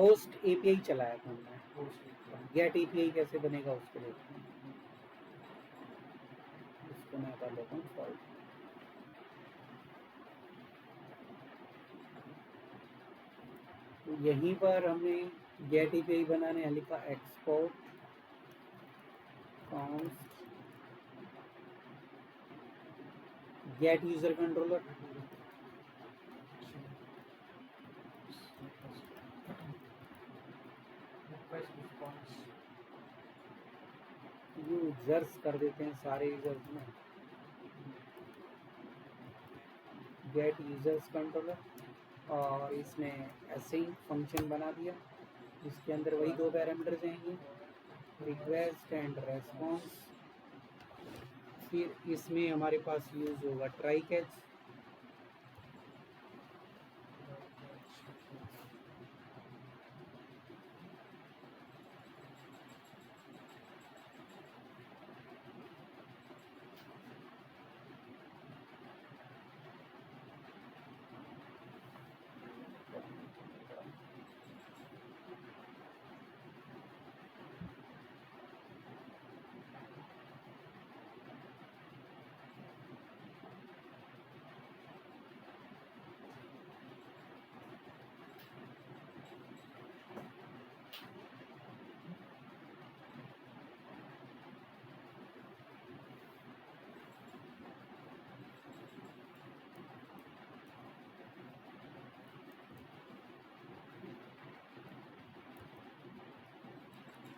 Post API चलाया था हमने, गेट एपीआई कैसे बनेगा उसको देखते हैं। इसको मैं कर लेता हूँ सॉल्व। तो यहीं पर हमने गेट एपीआई बनाने लिखा export const gate user controller, users कर देते हैं सारे यूजर्स में, गेट यूजर्स कंट्रोलर, और इसमें ऐसे ही फंक्शन बना दिया जिसके अंदर वही दो पैरामीटर्स आएंगे, रिक्वेस्ट एंड रेस्पॉन्स। फिर इसमें हमारे पास यूज होगा ट्राई कैच,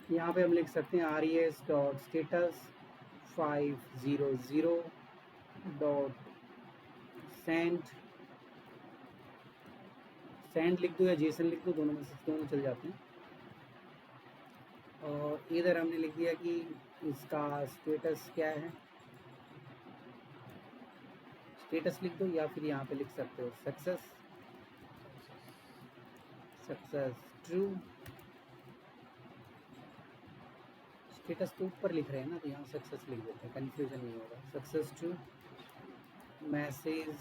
यहाँ पे हम लिख सकते हैं res dot status 500 dot send लिख दो या जेसन लिख दो, दोनों में से दोनों चल जाते हैं। और इधर हमने लिख दिया कि इसका स्टेटस क्या है, स्टेटस लिख दो, या फिर यहाँ पे लिख सकते हो सक्सेस ट्रू। स्टेटस तो ऊपर लिख रहे हैं ना, तो यहाँ सक्सेस लिख देते हैं, कंफ्यूजन नहीं होगा। Success true, message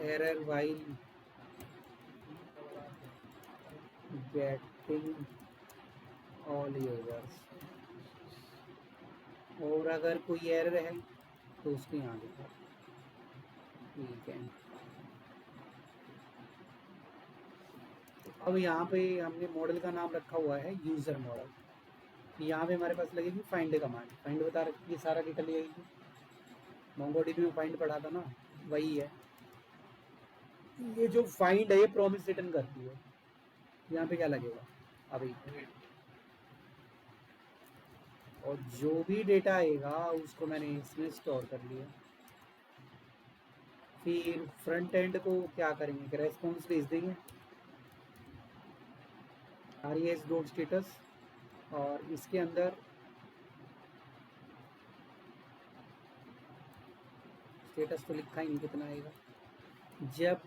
error while getting all users, और अगर कोई एरर है तो उसको यहाँ लिखो, ठीक है। अब यहाँ पे हमने मॉडल का नाम रखा हुआ है यूज़र मॉडल। यहाँ पे हमारे पास लगेगी फाइंड कमांड, फाइंड बता रखी है, सारा डेटा ले आएगी। मोंगोडीबी में फाइंड पढ़ा था ना, वही है। ये जो फाइंड है ये प्रॉमिस रिटर्न करती है। यहाँ पे क्या लगेगा अभी, और जो भी डेटा आएगा उसको मैंने इसमें स्टोर कर लिया। फिर फ्रंट एंड को क्या करेंगे कि रेस्पॉन्स भेज देंगे res डॉट स्टेटस, और इसके अंदर स्टेटस तो लिखा ही नहीं कितना आएगा। जब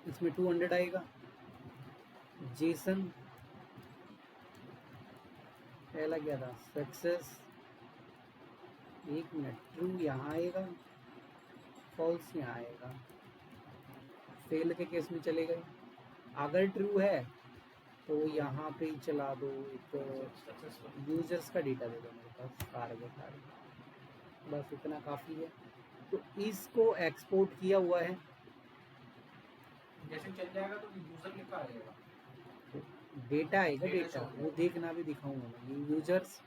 इसमें 200 आएगा, जेसन पहला क्या था सक्सेस, एक मिनट, ट्रू यहाँ आएगा, फॉल्स यहाँ आएगा। फेल के केस में चले गए, अगर ट्रू है तो यहाँ पे ही चला दो, एक यूजर्स का डेटा दे दो मेरे पास सारे के सारे, बस इतना काफ़ी है। तो इसको एक्सपोर्ट किया हुआ है, जैसे चल जाएगा तो यूजर लिखा आएगा, डेटा आएगा, डेटा वो देखना भी दिखाऊंगा मैं। ये यूजर्स,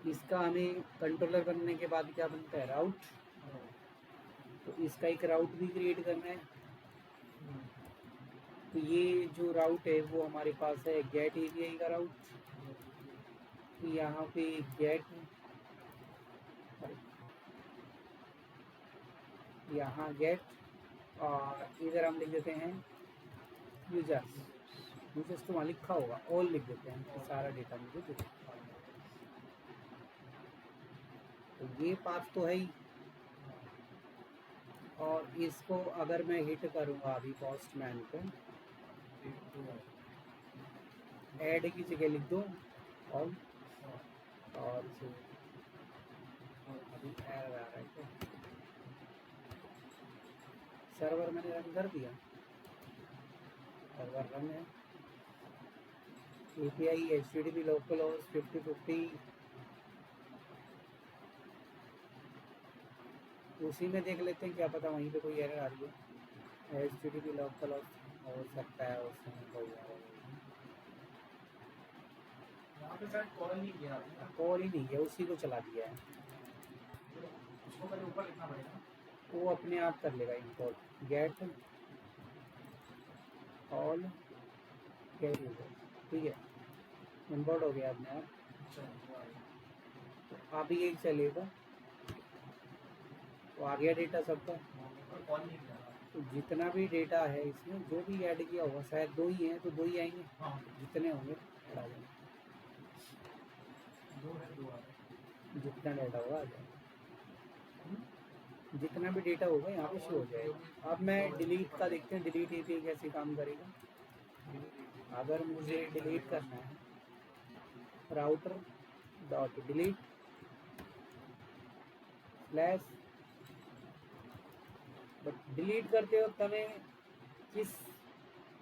इसका हमें कंट्रोलर बनने के बाद क्या बनता है राउट, तो इसका एक राउट भी क्रिएट करना है। तो ये जो राउट है वो हमारे पास है गेट एपीआई का राउट, तो यहाँ पे गेट, यहाँ गेट, और इधर हम लिख देते हैं यूजर्स। यूजर्स तो वहाँ लिखा होगा, ऑल लिख देते हैं तो सारा डेटा मुझे दिखे। तो ये पाथ तो है ही, और इसको अगर मैं हिट करूँगा अभी पोस्टमैन को, ऐड की जगह लिख दो ऑल, और अभी एरर आ रहा है क्या, सर्वर मैंने रन कर दिया, सर्वर रन है। API HTTP लोकल होस्ट 5050 उसी में देख लेते हैं, क्या पता वहीं पे कोई एरर आ रही है। HTTP लोकल होस्ट हो सकता है उसमें कोई एरर। यहाँ पे शायद कॉल नहीं किया आपने। कॉल ही नहीं है, उसी को चला दिया है। उसको पहले ऊपर लिखना पड़ेगा। वो अपने आप कर लेगा import get all get user, ठीक है, इंपोर्ट हो गया अपने आप। तो अभी यही चलेगा, तो आ गया डेटा सबका। कॉल नहीं किया। तो जितना भी डेटा है इसमें जो भी ऐड किया होगा, शायद 2 ही हैं तो 2 ही आएंगे, हाँ जितने होंगे ऐड आ जाएंगे, 2 है 2 आ गए। जितना डेटा होगा आ जाएगा। जितना भी डेटा होगा यहाँ पे शो हो जाएगा। अब मैं डिलीट का देखते हैं, डिलीट API कैसे काम करेगा। अगर मुझे डिलीट करना है, router dot delete slash, but delete करते वक्त हमें किस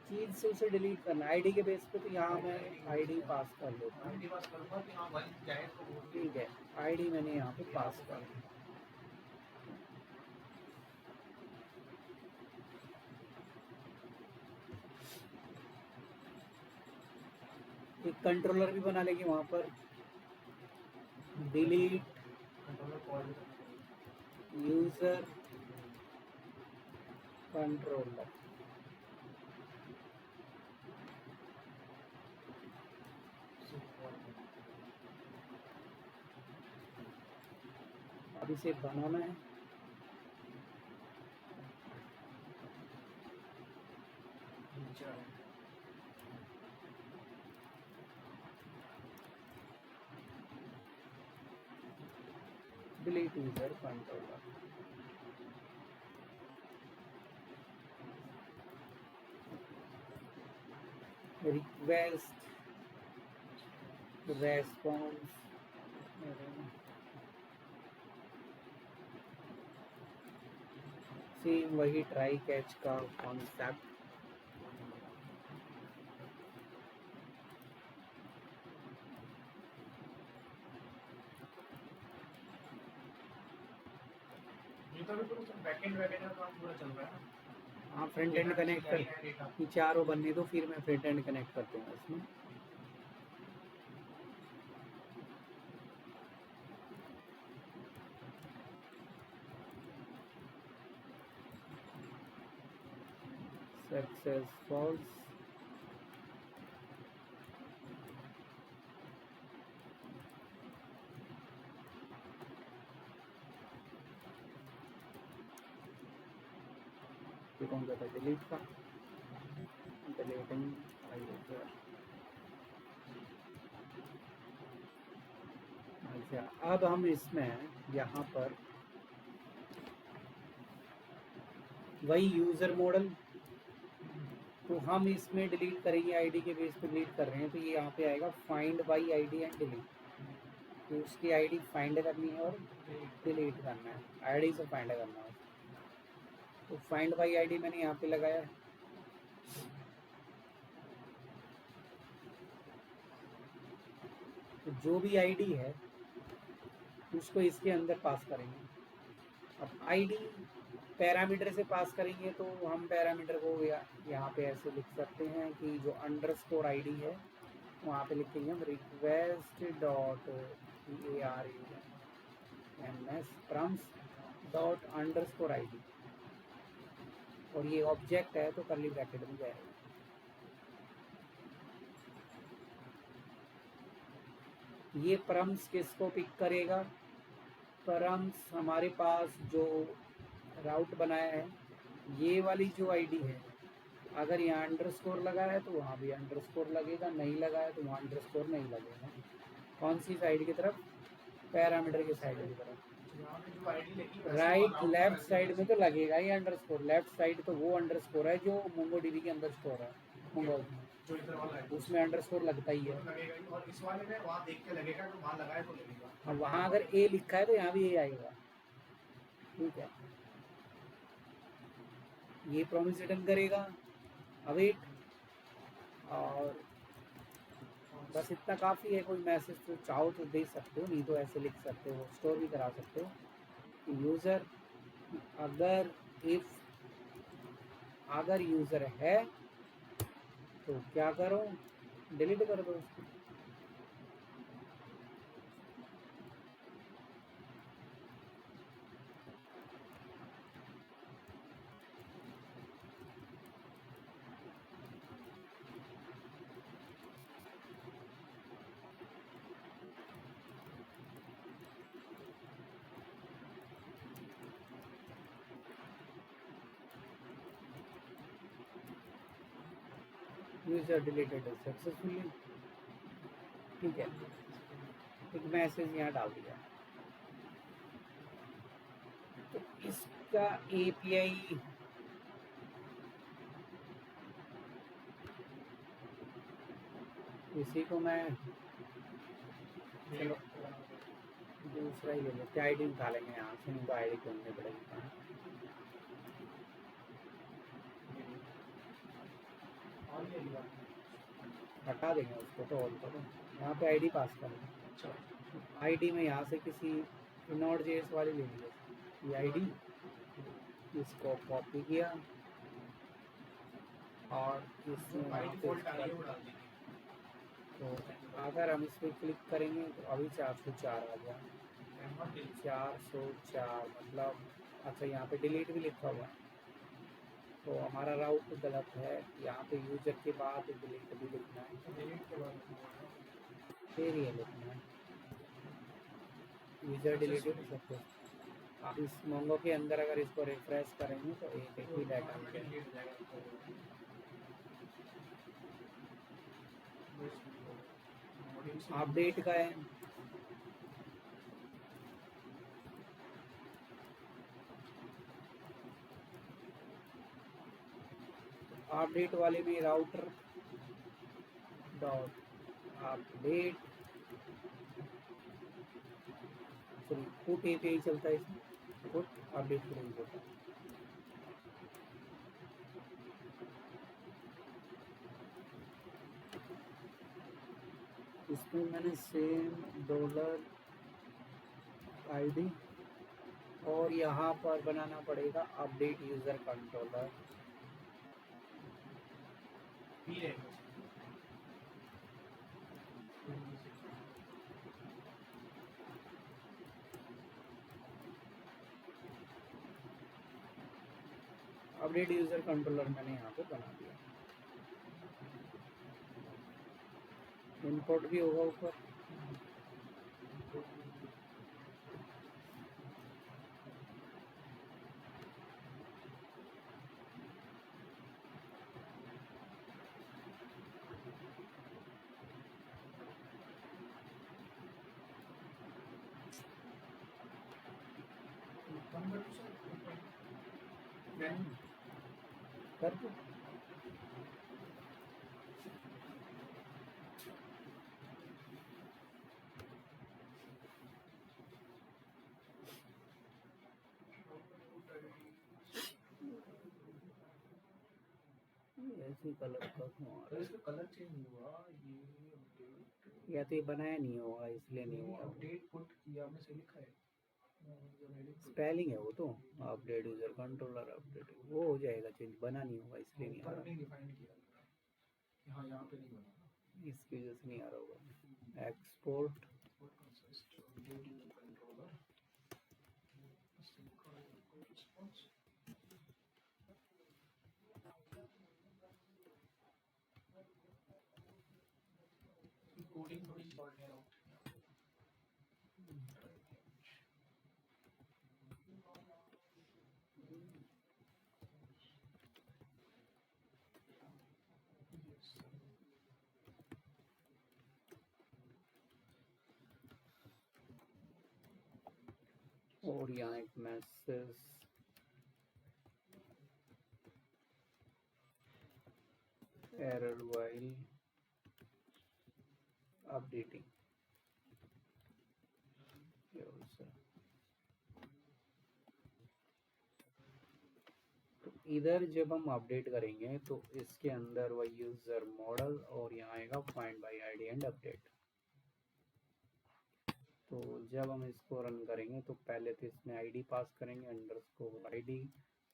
चीज़ से उसे डिलीट करना है, आईडी के बेस पे। तो यहाँ मैं आईडी पास कर लेता हूँ, आईडी पास करूँगा कि हाँ 1 जाए तो वो ठीक है। आईडी मैंने यहाँ पे पास कर दी। एक कंट्रोलर भी बना लेंगे वहाँ पर, delete controller call user controller. अब इसे बनाना है, delete user controller. Request response, same वही ट्राई कैच का कॉन्सेप्ट। ये तो अभी पूरा बैकएंड का काम पूरा चल रहा है ना। हाँ, फ्रंट एंड कनेक्ट कर, ये चारों बनने दो, फिर मैं फ्रंट एंड कनेक्ट करता हूँ इसमें। सक्सेस फॉल्स, ये कौन सा था, डिलीट का, डिलीटिंग यूजर। अच्छा, अब हम इसमें यहाँ पर वही यूजर मॉडल, तो हम इसमें डिलीट करेंगे, आईडी के बेस पे डिलीट कर रहे हैं, तो ये यहाँ पे आएगा find by ID and delete. तो उसकी आईडी फाइंड करनी है और डिलीट करना है, आईडी से फाइंड करना है। तो फाइंड बाई आईडी मैंने यहाँ पे लगाया है। तो जो भी आईडी है उसको इसके अंदर पास करेंगे। अब आईडी पैरामीटर से पास करेंगे, तो हम पैरामीटर को यहाँ पे ऐसे लिख सकते हैं कि जो अंडरस्कोर आईडी है वहाँ पे लिखेंगे हम request dot AREMS प्रम्स dot underscore ID, और ये ऑब्जेक्ट है तो कर्ली ब्रैकेट में जाएगा। ये प्रम्स किसको पिक करेगा, प्रम्स हमारे पास जो राउट बनाया है, ये वाली जो आईडी है, अगर यहाँ अंडरस्कोर लगा है तो वहाँ भी अंडरस्कोर लगेगा, नहीं लगा है तो वहाँ अंडरस्कोर नहीं लगेगा। कौन सी साइड की तरफ, पैरामीटर की साइड की तरफ। राइट लेफ्ट साइड में तो लगेगा ही अंडरस्कोर, लेफ्ट साइड तो वो अंडरस्कोर है जो मोंगोडीबी के अंदर स्टोर है, मोंगो जो इधर वाला है उसमें अंडरस्कोर लगता ही है। लगेगा ही, और इस वाले में वहाँ देख के लगेगा कि वहाँ लगाए तो लगेगा। अब वहाँ अगर ए लिखा है तो यहाँ भी ए आएगा, ठीक है। ये प्रॉमिस रिटर्न करेगा, अवेट, और बस इतना काफ़ी है। कोई मैसेज तो चाहो तो दे सकते हो, नहीं तो ऐसे लिख सकते हो, स्टोर भी करा सकते हो। यूज़र अगर अगर यूज़र है तो क्या करो, डिलीट कर दो उसको। यूज़र डिलीटेड सक्सेसफुली, ठीक है। एक मैसेज यहाँ डाल दिया। तो इसका एपीआई इसी को मैं, चलो दूसरा ही ले लेते, आईडी उठा लेंगे यहाँ से, नहीं तो आईडी खोलनी पड़ेगी। हटा देंगे उसको तो, और करो यहाँ पे आईडी पास करेंगे। आईडी में यहाँ से किसी नोट जेएस वाली ले लीजिए ये आईडी, इसको कॉपी किया और इसमें तो अगर हम इस पर क्लिक करेंगे तो अभी 404 आ गया। 404 मतलब, अच्छा यहाँ पे डिलीट भी लिखा हुआ है, तो हमारा राउट गलत है। यहाँ पे यूजर के बाद डिलीट भी लिखना है, फिर ये लिखना है यूजर डिलीटेड सब कुछ। आप इस मोंगो के अंदर अगर इसको रिफ्रेश करेंगे तो एक ही डाटा मिलेगा। अपडेट का है, अपडेट वाले में router dot update, sorry put API चलता है इसमें, पुट अपडेट के लिए होता है। इसमें मैंने सेम डॉलर आईडी और यहाँ पर बनाना पड़ेगा update user controller. Update user controller मैंने यहाँ पे बना दिया। इंपोर्ट भी होगा ऊपर, कर दो। ऐसी कलर का क्यों आ रहा है? इसका कलर चेंज हुआ, ये अपडेट या तो ये बनाया नहीं होगा इसलिए नहीं हुआ। अपडेट पुट किया आपने, सही लिखा है, स्पेलिंग है वो तो, अपडेट यूजर कंट्रोलर अपडेट वो हो जाएगा चेंज, बना नहीं होगा इसलिए नहीं आ रहा। नहीं डिफाइन किया, हाँ यहाँ पे नहीं बना, इसकी वजह से नहीं आ रहा होगा। Export update user controller response, coding थोड़ी सॉल्व है। और यहाँ एक मैसेज, एरर व्हाइल अपडेटिंग, तो इधर जब हम अपडेट करेंगे तो इसके अंदर वह यूजर मॉडल और यहाँ आएगा find by ID and update. तो जब हम इसको रन करेंगे तो पहले तो इसमें आईडी पास करेंगे अंडरस्कोर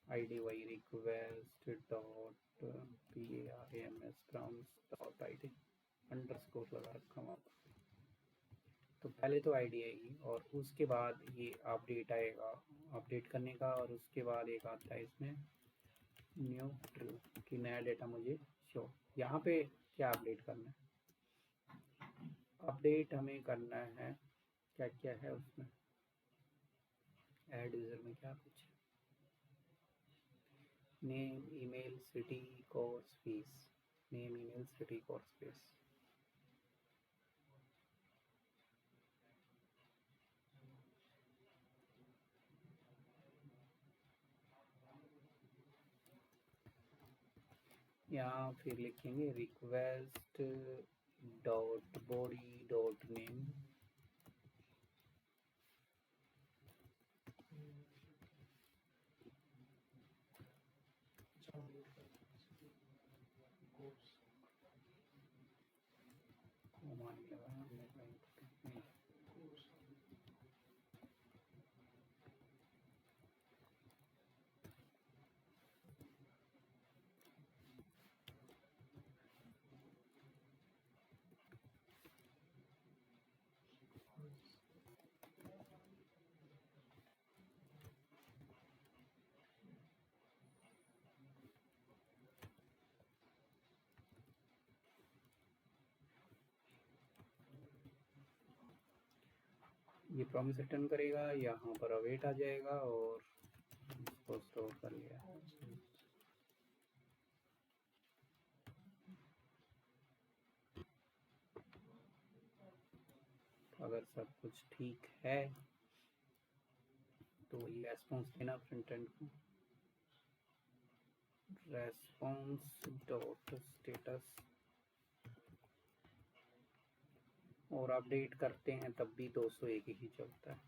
आईडी वही request dot PARAMS prompts dot ID underscore लगा रखा वहाँ पर। तो पहले तो आईडी आएगी और उसके बाद ये अपडेट आएगा अपडेट करने का, और उसके बाद एक आता है इसमें न्यू ट्रू कि नया डेटा मुझे शो। यहाँ पे क्या अपडेट करना है? अपडेट हमें करना है क्या क्या है उसमें, ऐड यूजर में क्या कुछ है, name email city course fees, name email city course fees. यहाँ फिर लिखेंगे request dot body dot name ये प्रॉमिस रिटर्न करेगा, यहाँ पर अवेट आ जाएगा और इसको स्टोर कर लिया। अगर सब कुछ ठीक है तो ये रेस्पॉन्स देना फ्रंट एंड को, रेस्पॉन्स डॉट स्टेटस, और अपडेट करते हैं तब भी 201 ही चलता है।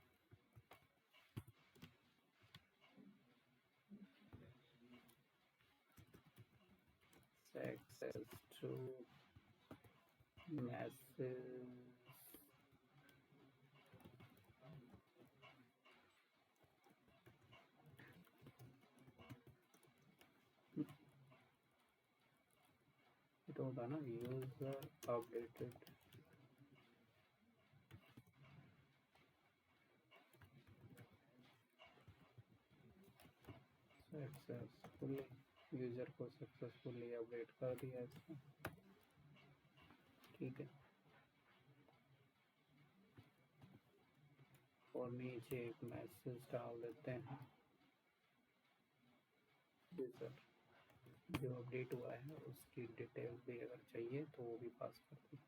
सक्सेस टू मैसेज तो होगा ना यूजर अपडेटेड सक्सेसफुली, यूजर को सक्सेसफुली अपडेट कर दिया इसने। ठीक है, और नीचे एक मैसेज डाल देते हैं यूजर जो अपडेट हुआ है उसकी डिटेल भी अगर चाहिए तो वो भी पास कर दें।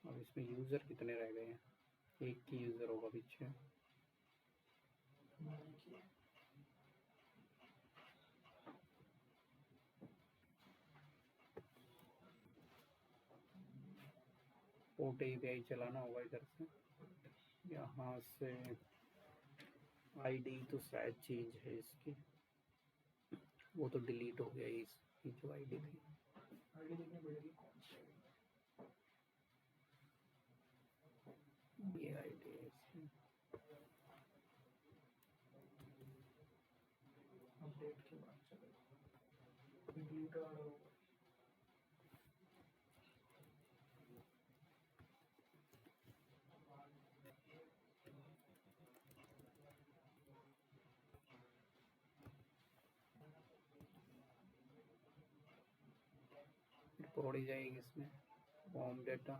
अब इसमें यूजर कितने रह गए हैं? एक ही यूजर होगा पीछे। पोर्ट API चलाना होगा इधर से, यहाँ से आईडी तो शायद चेंज है इसकी, वो तो डिलीट हो गया इसकी जो आईडी थी। आईडी देखने पड़ेगी कौन सी ये आईडी है इसकी। अपडेट के बाद चलेगा, डिलीट वाला होगा। रिकॉर्ड ही जाएगी इसमें फॉर्म डेटा,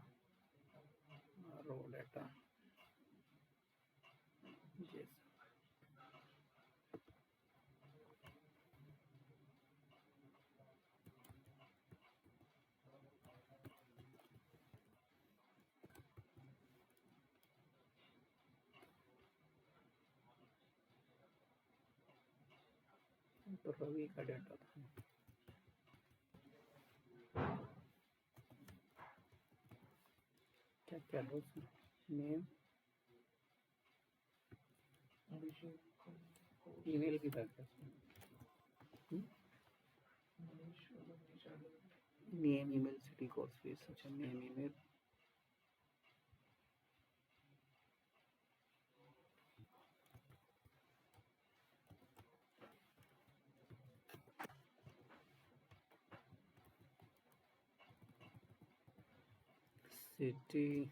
रो डेटा, जैसा तो रवि का डेटा था। क्या क्या है उसमें? नेम अभिषेक ईमेल की तरह name email city course fees. अच्छा नेम ईमेल सिटी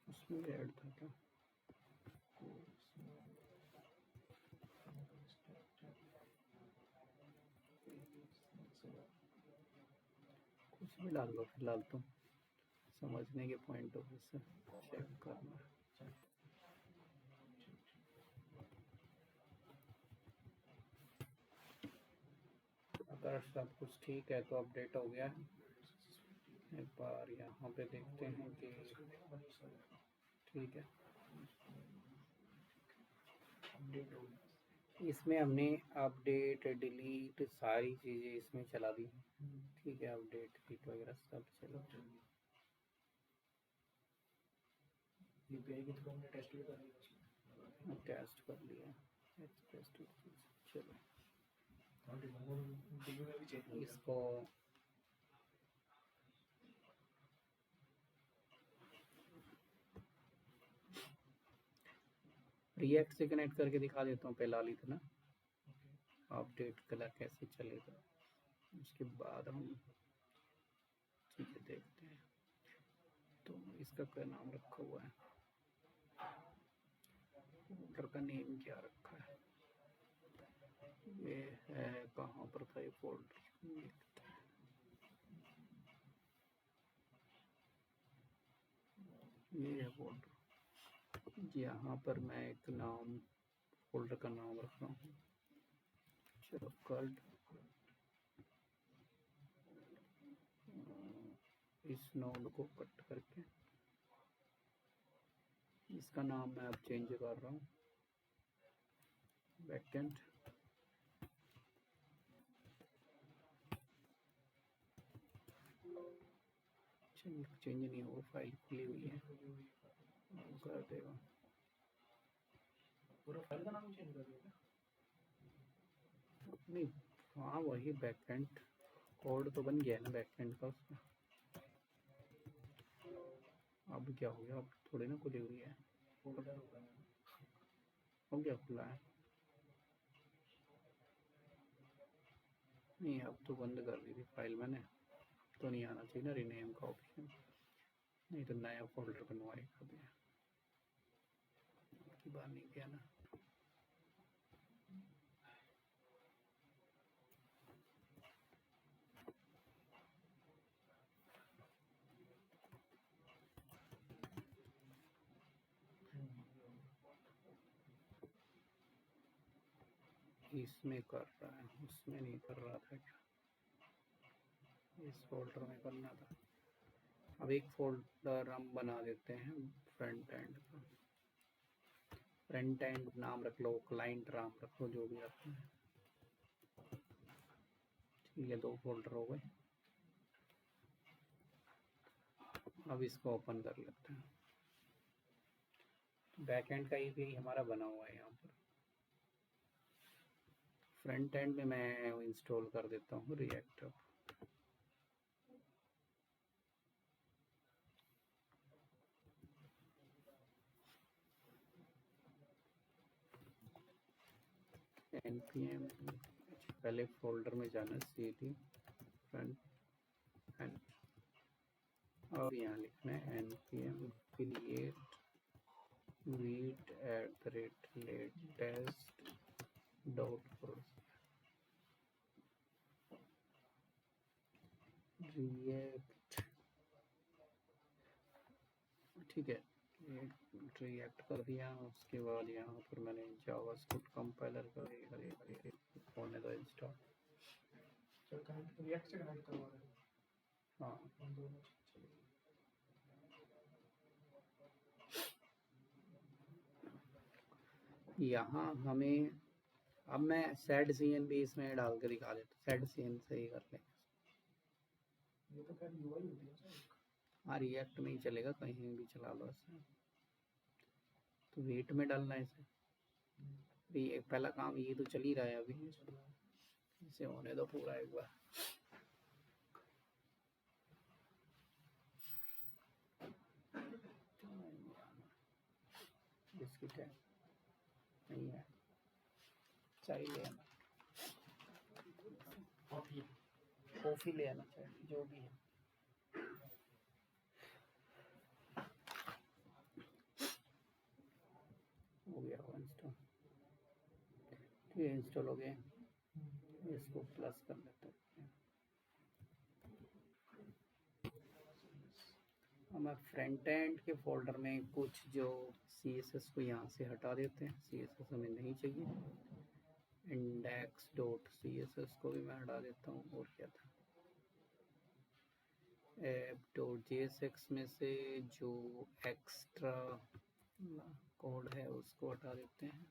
उसमें ऐड था क्या? कुछ भी डाल लो फिलहाल तो समझने के पॉइंट ऑफ व्यू से चेक करना है। अगर सब कुछ ठीक है तो अपडेट हो गया है। एक बार यहाँ पे देखते हैं कि ठीक है। इसमें हमने अपडेट डिलीट सारी चीज़ें इसमें चला दी। ठीक है अपडेट डिलीट वगैरह सब चलो। यूपीआई के थ्रू हमने टेस्ट भी कर लिया, टेस्ट कर लिया चलो इसको रिएक्ट से कनेक्ट करके दिखा देता हूँ पहला ली था ना अपडेट कलर कैसे चलेगा। उसके बाद हम चीज़ें देखते हैं। तो इसका क्या नाम रखा हुआ है, फोल्डर का नेम क्या रखा है, ये है कहाँ पर था ये फोल्डर, ये है फोल्डर। यहाँ पर मैं एक नाम फोल्डर का नाम रख रहा हूँ। चलो कल्ट इस नोड को कट करके इसका नाम मैं अब चेंज कर रहा हूँ बैकएंड। चेंज नहीं होगा, फाइल खुली हुई है कर देगा। पूरा फाइल का नाम चेंज कर दिया नहीं हाँ वही बैकएंड कोड तो बन गया है ना बैकएंड का उसमें। अब क्या हो गया, अब थोड़ी ना खुली हुई है, फोल्डर हो गया खुला है। नहीं अब तो बंद कर दी थी फाइल मैंने, तो नहीं आना चाहिए ना रीनेम का ऑप्शन, नहीं तो नया फोल्डर बनवाएगा भी की बात नहीं किया ना। इसमें कर रहा है, उसमें नहीं कर रहा था क्या, इस फोल्डर में करना था। अब एक फोल्डर हम बना देते हैं फ्रंट एंड का, फ्रंट एंड नाम रख लो, क्लाइंट नाम रख लो, जो भी रखना है। ठीक है 2 फोल्डर हो गए। अब इसको ओपन कर लेते हैं। बैक एंड का भी हमारा बना हुआ है यहाँ पर। फ्रंट एंड में मैं इंस्टॉल कर देता हूँ रिएक्ट। npm पहले फोल्डर में जाना cd फ्रंट एंड और यहाँ लिखना है npm create read@latest.process रिएक्ट। ठीक है रिएक्ट कर दिया। उसके बाद यहाँ पर मैंने जावास्क्रिप्ट कंपाइलर कर होने दो इंस्टॉल। चल कनेक्ट रिएक्ट से कनेक्ट करवा रहे हैं। हाँ हम दोनों चलेगी। यहाँ हमें, अब मैं सेड सी एन भी इसमें डाल के दिखा देता हूँ, सेड सी एन से ही कर लेंगे। ये तो खैर यूआई होती है सर। हाँ रिएक्ट में ही चलेगा, कहीं भी चला लो इसे। तो वेट में डालना है इसे, ये पहला काम ये तो चल ही रहा है अभी, इसे होने दो पूरा एक बार। बिस्किट है नहीं है, चाय ले आना, कॉफी ले आना, चाय जो भी है। हो गया वो इंस्टॉल, ये इंस्टॉल हो गया, इसको प्लस कर लेते हैं। हमारे फ्रंट एंड के फोल्डर में कुछ जो CSS को यहाँ से हटा देते हैं, CSS हमें नहीं चाहिए। index.css को भी मैं हटा देता हूँ। और क्या था, app.jsx में से जो एक्स्ट्रा कोड है उसको हटा देते हैं।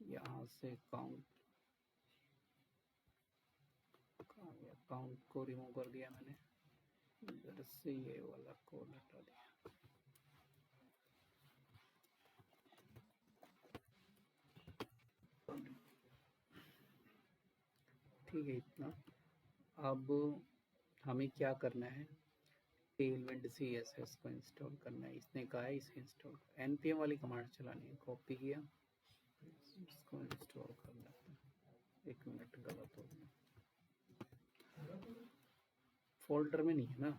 यहाँ से काउंट को रिमूव कर दिया मैंने, इधर से ये वाला कोड हटा दिया। ठीक है इतना। अब हमें क्या करना है, टेलविंड CSS को इंस्टॉल करना है। इसने कहा है इसे इंस्टॉल, npm वाली कमांड चलानी है। कॉपी किया, इसको इंस्टॉल कर लेते हैं। एक मिनट, गलत हो गया, फोल्डर में नहीं है ना,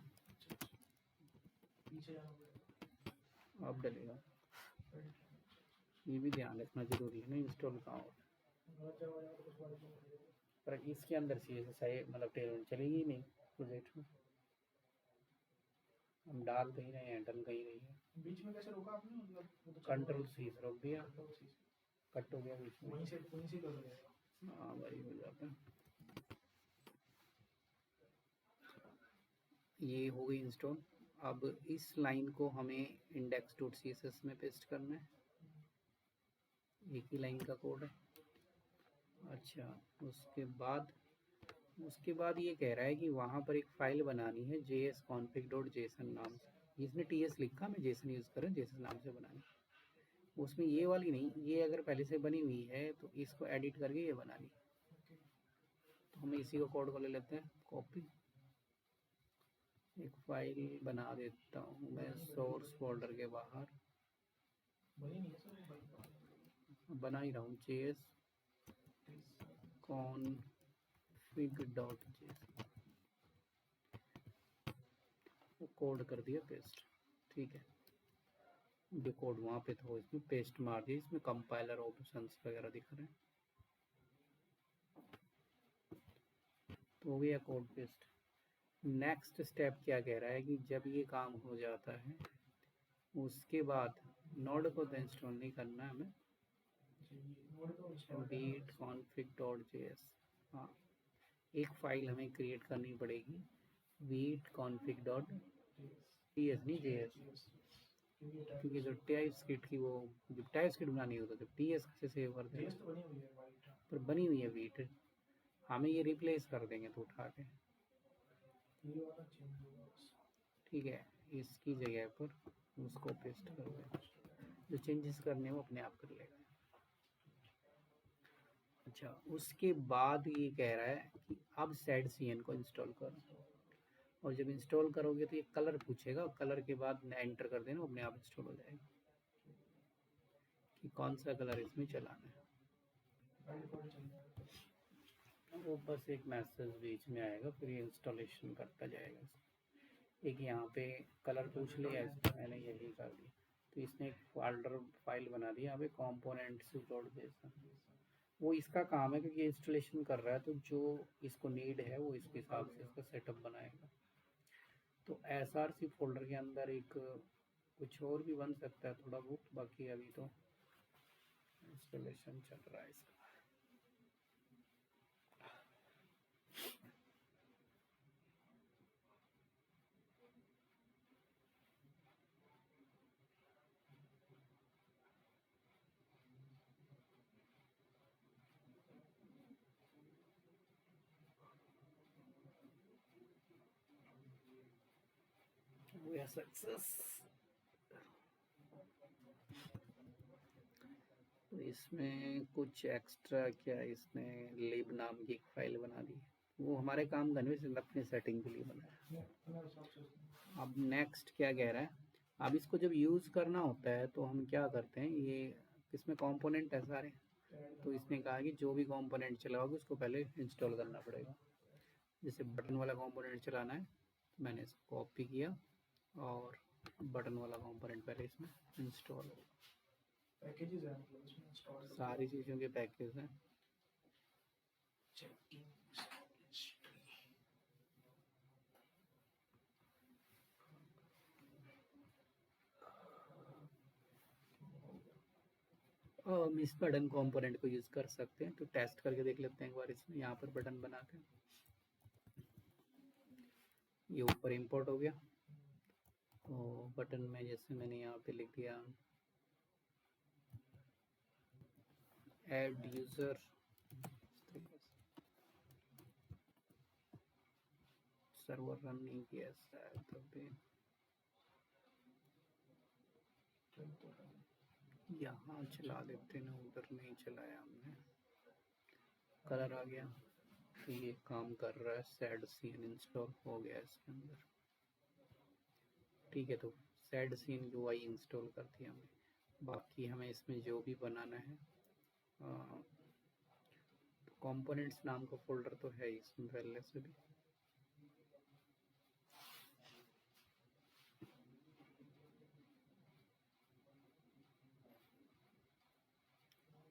पीछे अब डलेगा। ये भी ध्यान रखना जरूरी है ना, इंस्टॉल कहाँ हो, पर इसके अंदर CSS है मतलब टेलविंड चलेगी ही नहीं प्रोजेक्ट में। हम डाल कहीं रहे हैं, डल कहीं रही है। बीच में कैसे रोका आपने, मतलब Ctrl+C से रोक दिया, Ctrl+C से कट हो गया बीच में। वहीं से कर देगा। हाँ वही हो जाता है। ये हो गई इंस्टॉल। अब इस लाइन को हमें index.css में पेस्ट करना है, एक ही लाइन का कोड है। अच्छा, उसके बाद ये कह रहा है कि वहाँ पर एक फाइल बनानी है jsconfig.json नाम से। इसने TS लिखा, मैं JSON यूज़ कर रहा हूँ, JSON नाम से बनानी। उसमें ये वाली नहीं, ये अगर पहले से बनी हुई है तो इसको एडिट करके ये बनानी। तो हम इसी को कोड को ले लेते हैं, कॉपी, एक फाइल बना देता हूँ मैं सोर्स फोल्डर के बाहर। बना ही रहा हूँ, jsconfig.json, वो कोड कर दिया पेस्ट। ठीक है, जो कोड वहाँ पे था इसमें पेस्ट मार दिया, इसमें कंपाइलर ऑप्शंस वगैरह दिख रहे हैं। तो हो गया कोड पेस्ट। नेक्स्ट स्टेप क्या कह रहा है कि जब ये काम हो जाता है उसके बाद नोड को तो इंस्टॉल नहीं करना है हमें, बीट config.js, हाँ एक फाइल हमें क्रिएट करनी पड़ेगी, बीट config.ts नहीं js, क्योंकि जो टाइपस्क्रिप्ट की वो जब टाइपस्क्रिप्ट बनानी हो तो जब ts से सेव कर देंगे, पर बनी हुई है बीट, हमें ये रिप्लेस कर देंगे तो उठा के। ठीक है, इसकी जगह पर उसको पेस्ट कर दें, जो चेंजेस करने वो अपने आप कर लेगा। अच्छा, उसके बाद ये कह रहा है कि अब सेड CN को इंस्टॉल करो, और जब इंस्टॉल करोगे तो ये कलर पूछेगा, कलर के बाद एंटर कर देना, अपने आप इंस्टॉल हो जाएगा कि कौन सा कलर इसमें चलाना है। वो बस एक मैसेज बीच में आएगा, फिर ये इंस्टॉलेशन करता जाएगा। एक यहाँ पे कलर पूछ लिया, इसको मैंने यही कर दिया, तो इसने एक फोल्डर फाइल बना दिया यहाँ पे components.json। वो इसका काम है क्योंकि इंस्टॉलेशन कर रहा है, तो जो इसको नीड है वो इसके हिसाब से इसका सेटअप बनाएगा। तो SRC फोल्डर के अंदर एक कुछ और भी बन सकता है थोड़ा बहुत, बाकी अभी तो इंस्टॉलेशन चल रहा है इसका। गया सक्सेस। तो इसमें कुछ एक्स्ट्रा क्या, इसने लिब नाम की एक फाइल बना दी, वो हमारे काम करने से अपनी सेटिंग के लिए बनाया। अब नेक्स्ट क्या कह रहा है, अब इसको जब यूज़ करना होता है तो हम क्या करते हैं, ये इसमें कंपोनेंट है सारे, तो इसने कहा कि जो भी कंपोनेंट चलाओगे उसको पहले इंस्टॉल करना पड़ेगा। जैसे बटन वाला कंपोनेंट चलाना है, तो मैंने इसको कॉपी किया और बटन वाला कंपोनेंट पहले इसमें इंस्टॉल होगा। पैकेजेस है मतलब इसमें इंस्टॉल सारी चीज़ों के पैकेज हैं। हम इस बटन कंपोनेंट को यूज़ कर सकते हैं, तो टेस्ट करके देख लेते हैं एक बार इसमें, यहाँ पर बटन बना के ये ऊपर इंपोर्ट हो गया। तो बटन में जैसे मैंने यहाँ पे लिख दिया ऐड यूज़र, सर्वर रन नहीं किया शायद तभी, यहाँ चला देते ना, उधर नहीं चलाया हमने। कलर आ गया, तो ये काम कर रहा है, सैड सीन इंस्टॉल हो गया इसके अंदर। ठीक है, तो सैड सीन यूआई इंस्टॉल कर दिया हमने। बाकी हमें इसमें जो भी बनाना है, तो कंपोनेंट्स नाम का फोल्डर तो है इसमें पहले से भी।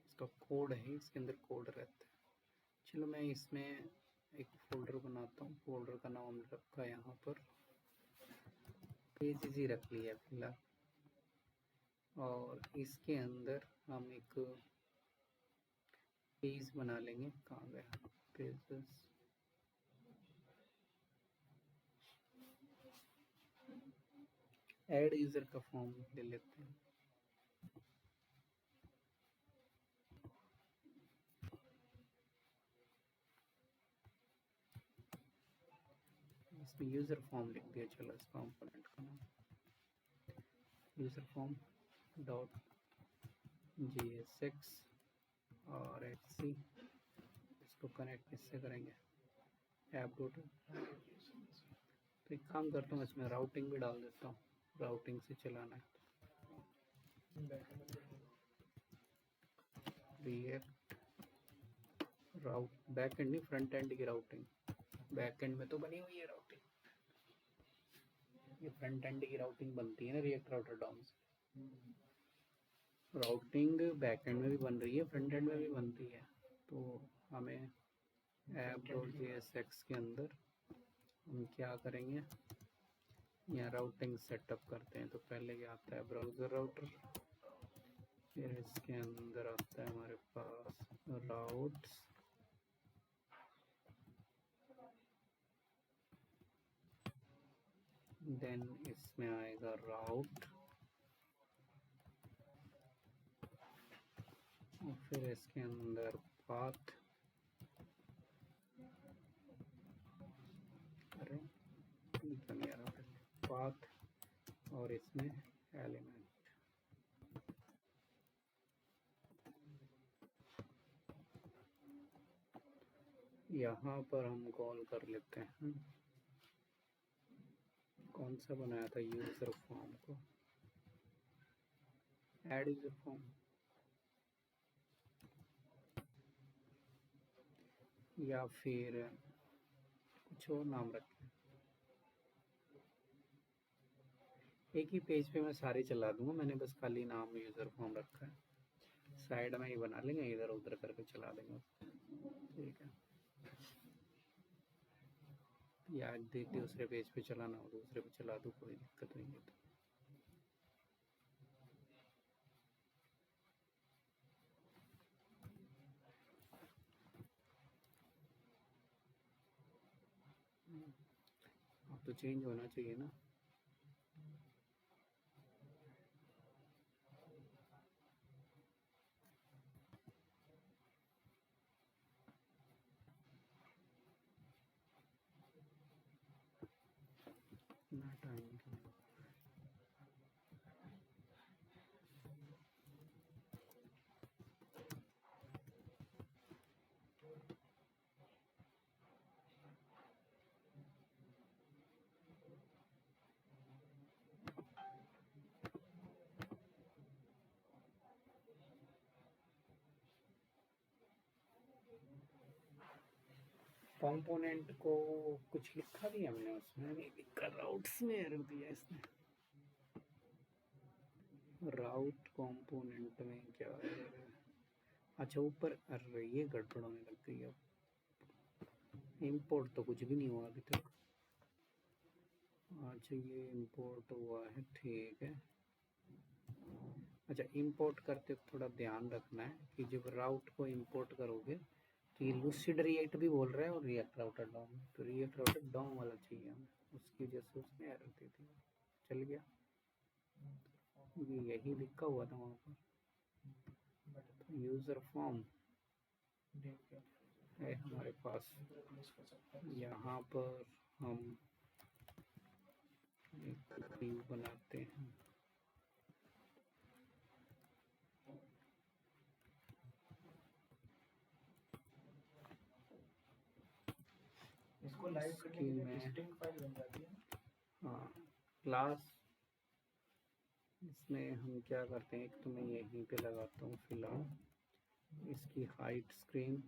इसका कोड है, इसके अंदर कोड रहता है। चलो मैं इसमें एक फोल्डर बनाता हूँ, फोल्डर का नाम रखा है यहाँ पर पेजेस ही रख लिया फिलहाल, और इसके अंदर हम एक पेज बना लेंगे। कहाँ गया पेजेस, ऐड यूजर का फॉर्म ले लेते हैं। इसमें यूजर फॉर्म लिख दिया। चलो इस कंपोनेंट का नाम यूजर फॉर्म डॉट JSX और XC। इसको कनेक्ट किससे करेंगे, ऐप डॉट। तो एक काम करता हूँ, इसमें राउटिंग भी डाल देता हूँ, राउटिंग से चलाना है। रिएक्ट राउट बैक एंड नहीं, फ्रंट एंड की राउटिंग। बैक एंड में तो बनी हुई है राउटिंग, ये फ्रंट एंड की राउटिंग बनती है ना रिएक्ट राउटर डाउन से। राउटिंग बैक एंड में भी बन रही है, फ्रंट एंड में भी बनती है। तो हमें app.jsx के अंदर हम क्या करेंगे, यहाँ राउटिंग सेटअप करते हैं। तो पहले क्या आता है, ब्राउज़र राउटर, फिर इसके अंदर आता है हमारे पास राउट्स, देन इसमें आएगा राउट, और फिर इसके अंदर पाथ, अरे नहीं आ रहा, पाथ, और इसमें एलिमेंट। यहाँ पर हम कॉल कर लेते हैं, कौन सा बनाया था, यूजर फॉर्म को, ऐड यूजर फॉर्म, या फिर कुछ और नाम रखें। एक ही पेज पे मैं सारे चला दूंगा, मैंने बस खाली नाम यूजर फॉर्म रखा है। साइड में ही बना लेंगे, इधर उधर करके चला देंगे। ठीक है, या दूसरे पेज पे चलाना हो दूसरे पे चला दूँ, कोई दिक्कत नहीं है। अब तो चेंज होना चाहिए ना। ना टाइम कंपोनेंट को कुछ लिखा भी हमने उसमें, नहीं लिखा, राउट्स में एरर दिया इसने। राउट कंपोनेंट में क्या एरर है? अच्छा ऊपर, अरे ये गड़बड़ होने लग गई अब। इंपोर्ट तो कुछ भी नहीं हुआ अभी तक। अच्छा ये इंपोर्ट हुआ है, ठीक है। अच्छा इंपोर्ट करते वक्त थोड़ा ध्यान रखना है कि जब राउट को इंपोर्ट करोगे तो ये लूसिड रिएक्ट भी बोल रहा है और रिएक्ट राउटर डॉम, तो रिएक्ट राउटर डॉम वाला चाहिए हमें, उसकी वजह से उसने एरर दे दी। चल गया, ये यही लिखा हुआ था वहाँ पर। तो यूज़र फॉर्म है हमारे पास, यहाँ पर हम एक व्यू बनाते हैं। इसको लाइव करने के लिए डिस्टिंक्ट फाइल बन जाती है। हाँ क्लास, इसमें हम क्या करते हैं, एक तो मैं यहीं पे लगाता हूँ फिलहाल, इसकी हाइट स्क्रीन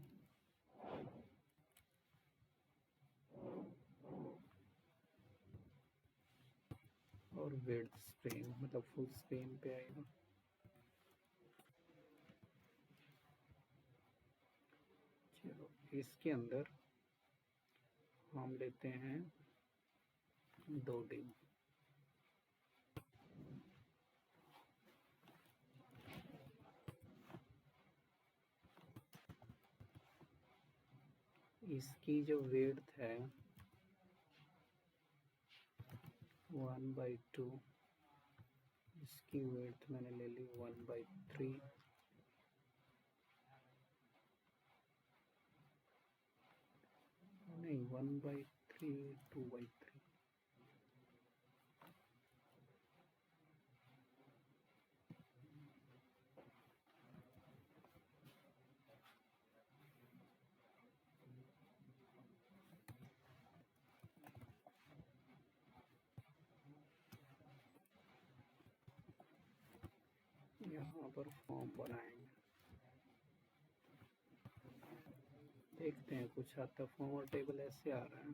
और विड्थ स्क्रीन, मतलब फुल स्क्रीन पे आएगा। चलो इसके अंदर हम लेते हैं 2 डिव, इसकी जो विड्थ है 1/2, इसकी विड्थ मैंने ले ली 1/3, नहीं 1/3 2/3, यहाँ पर फॉर्म बनाएंगे, देखते हैं कुछ आता। फॉर्म टेबल ऐसे आ रहा है,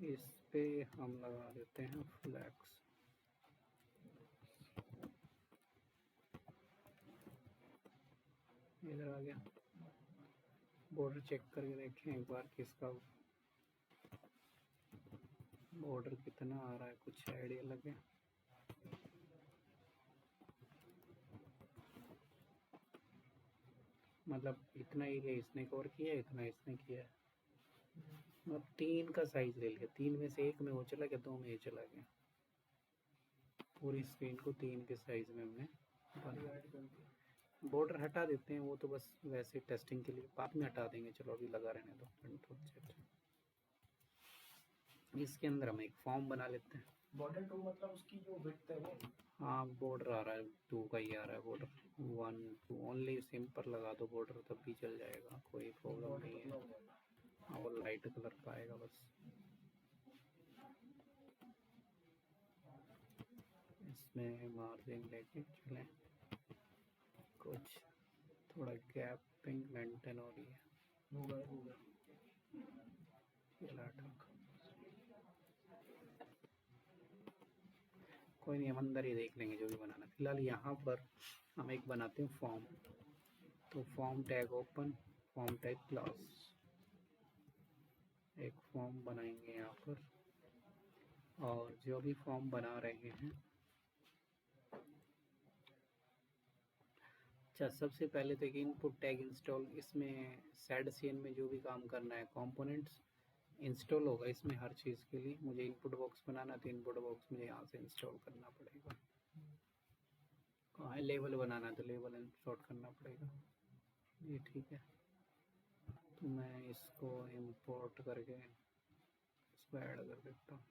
इस पे हम लगा देते हैं फ्लैक्स। इधर आ गया, बॉर्डर चेक करके देखें एक बार कि इसका बॉर्डर कितना आ रहा है, कुछ आइडिया लगे। मतलब इतना एरिया इसने कवर किया है, इतना इसने किया है, मतलब 3 का साइज ले लिया, 3 में से 1 में वो चला गया, 2 में ये चला गया। पूरी स्क्रीन को 3 के साइज में हमने बना। बॉर्डर हटा देते हैं, वो तो बस वैसे टेस्टिंग के लिए, बाद में हटा देंगे, चलो अभी लगा रहने दो। कंट्रोल Z, इसके अंदर हम एक फॉर्म बना लेते हैं। बॉर्डर 2 मतलब उसकी जो विड्थ है वो, हाँ बॉर्डर आ रहा है 2 का ही आ रहा है बॉर्डर, 1 2 ओनली, सिंपल लगा दो बॉर्डर तब भी चल जाएगा, कोई प्रॉब्लम नहीं है। हाँ वो लाइट कलर का आएगा बस। इसमें मार्जिन लेके चलें, कुछ थोड़ा गैपिंग मेंटेन हो रही है, कोई नहीं, हम अंदर ही देख लेंगे जो भी बनाना। फिलहाल यहाँ पर हम एक बनाते हैं फॉर्म, तो form tag open, form tag class, एक फॉर्म बनाएंगे यहाँ पर। और जो भी फॉर्म बना रहे हैं, अच्छा सबसे पहले तो एक इनपुट टैग इंस्टॉल, इसमें सैड में जो भी काम करना है कंपोनेंट्स इंस्टॉल होगा इसमें, हर चीज़ के लिए मुझे इनपुट बॉक्स बनाना, तो इनपुट बॉक्स मुझे यहाँ से इंस्टॉल करना पड़ेगा। कहाँ है, लेवल बनाना है तो लेवल इंस्टॉल करना पड़ेगा, ये ठीक है। तो मैं इसको इंपोर्ट करके इसको ऐड कर देता हूँ,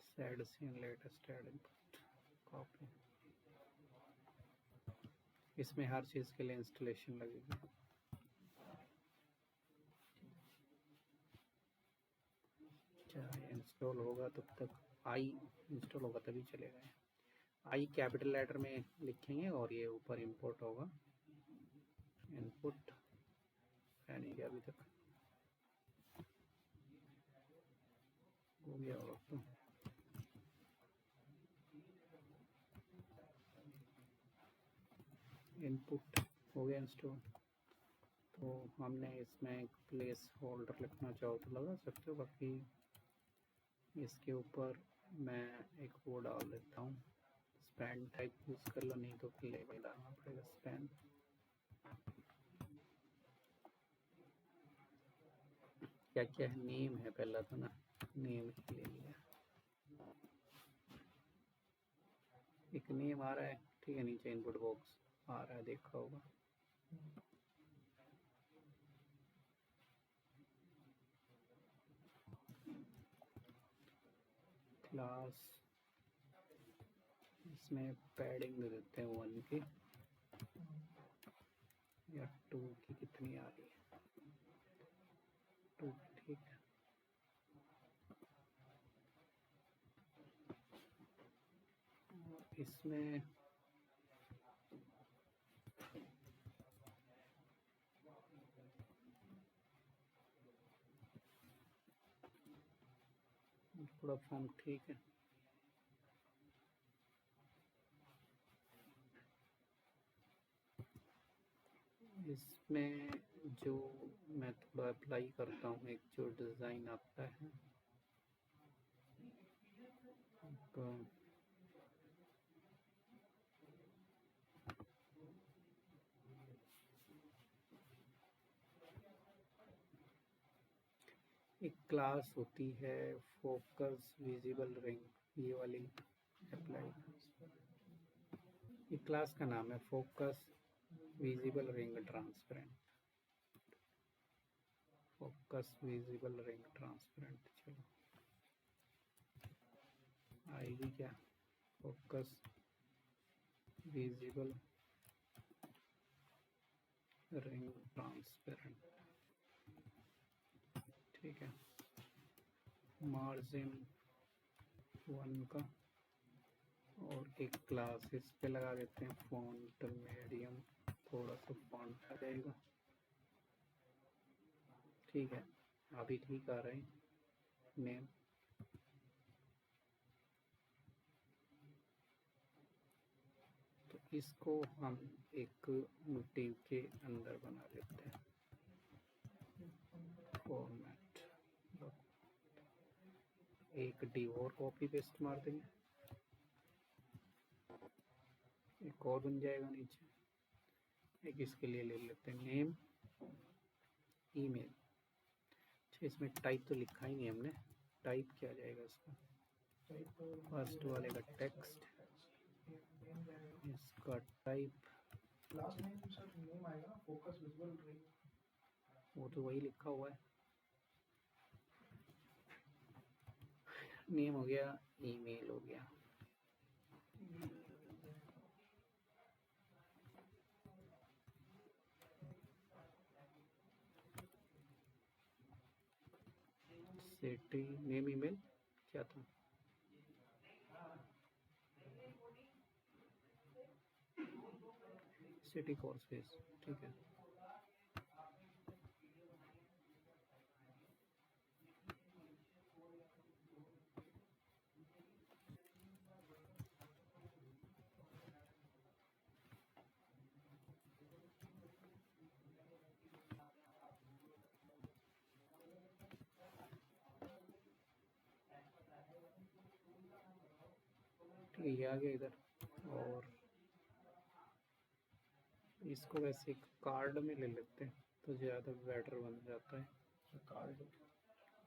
sad scene latest add input copy, इसमें हर चीज़ के लिए इंस्टॉलेशन लगेगी। अच्छा इंस्टॉल होगा तब तक, आई इंस्टॉल होगा तभी चलेगा। आई कैपिटल लेटर में लिखेंगे और ये ऊपर इंपोर्ट होगा, इनपुट है नहीं क्या अभी तक? हो गया होगा तो। इनपुट हो गया इंस्टॉल। तो हमने इसमें एक प्लेस होल्डर लिखना चाहो तो लगा सकते हो, बाकी इसके ऊपर मैं एक वो डाल देता हूँ, स्पैन टाइप यूज़ कर लो, नहीं तो लेबल डालना पड़ेगा स्पैन। क्या क्या है, नेम है पहला तो ना, नेम ही ले लिया। एक नेम आ रहा है, ठीक है, नीचे इनपुट बॉक्स आ रहा है, देखा होगा। क्लास, इसमें पैडिंग दे देते हैं 1 की या 2 की, कितनी आ रही है, 2, ठीक है। इसमें पूरा फॉर्म ठीक है। इसमें जो मैं थोड़ा अप्लाई करता हूँ, एक जो डिज़ाइन आता है तो एक क्लास होती है फोकस विजिबल रिंग, ये वाली अप्लाई। ये क्लास का नाम है focus visible ring transparent, focus visible ring transparent. चलो आएगी क्या, फोकस विजिबल रिंग ट्रांसपेरेंट, ठीक है। मार्जिन 1 का, और एक क्लास इस पे लगा देते हैं फॉन्ट मीडियम, थोड़ा सा फॉन्ट आ जाएगा, ठीक है। अभी ठीक आ रहे हैं नेम। तो इसको हम एक मोटिव के अंदर बना लेते हैं, फॉर्मेट, एक डी और कॉपी पेस्ट मार देंगे, एक और बन जाएगा नीचे। एक इसके लिए ले लेते हैं नेम ईमेल। अच्छा, इसमें टाइप तो लिखा ही नहीं हमने, टाइप क्या जाएगा इसका, फर्स्ट वाले का टेक्स्ट, इसका type, class name sir name आएगा ना, फोकस विजुअल रिंग, वो तो वही लिखा हुआ है। नेम हो गया, ईमेल हो गया, सिटी, नेम, ईमेल, क्या था, सिटी कोर्स फीस, ठीक है। ठीक है, ये आ गया इधर। और इसको वैसे एक कार्ड में ले लेते हैं तो ज़्यादा बेटर बन जाता है। कार्ड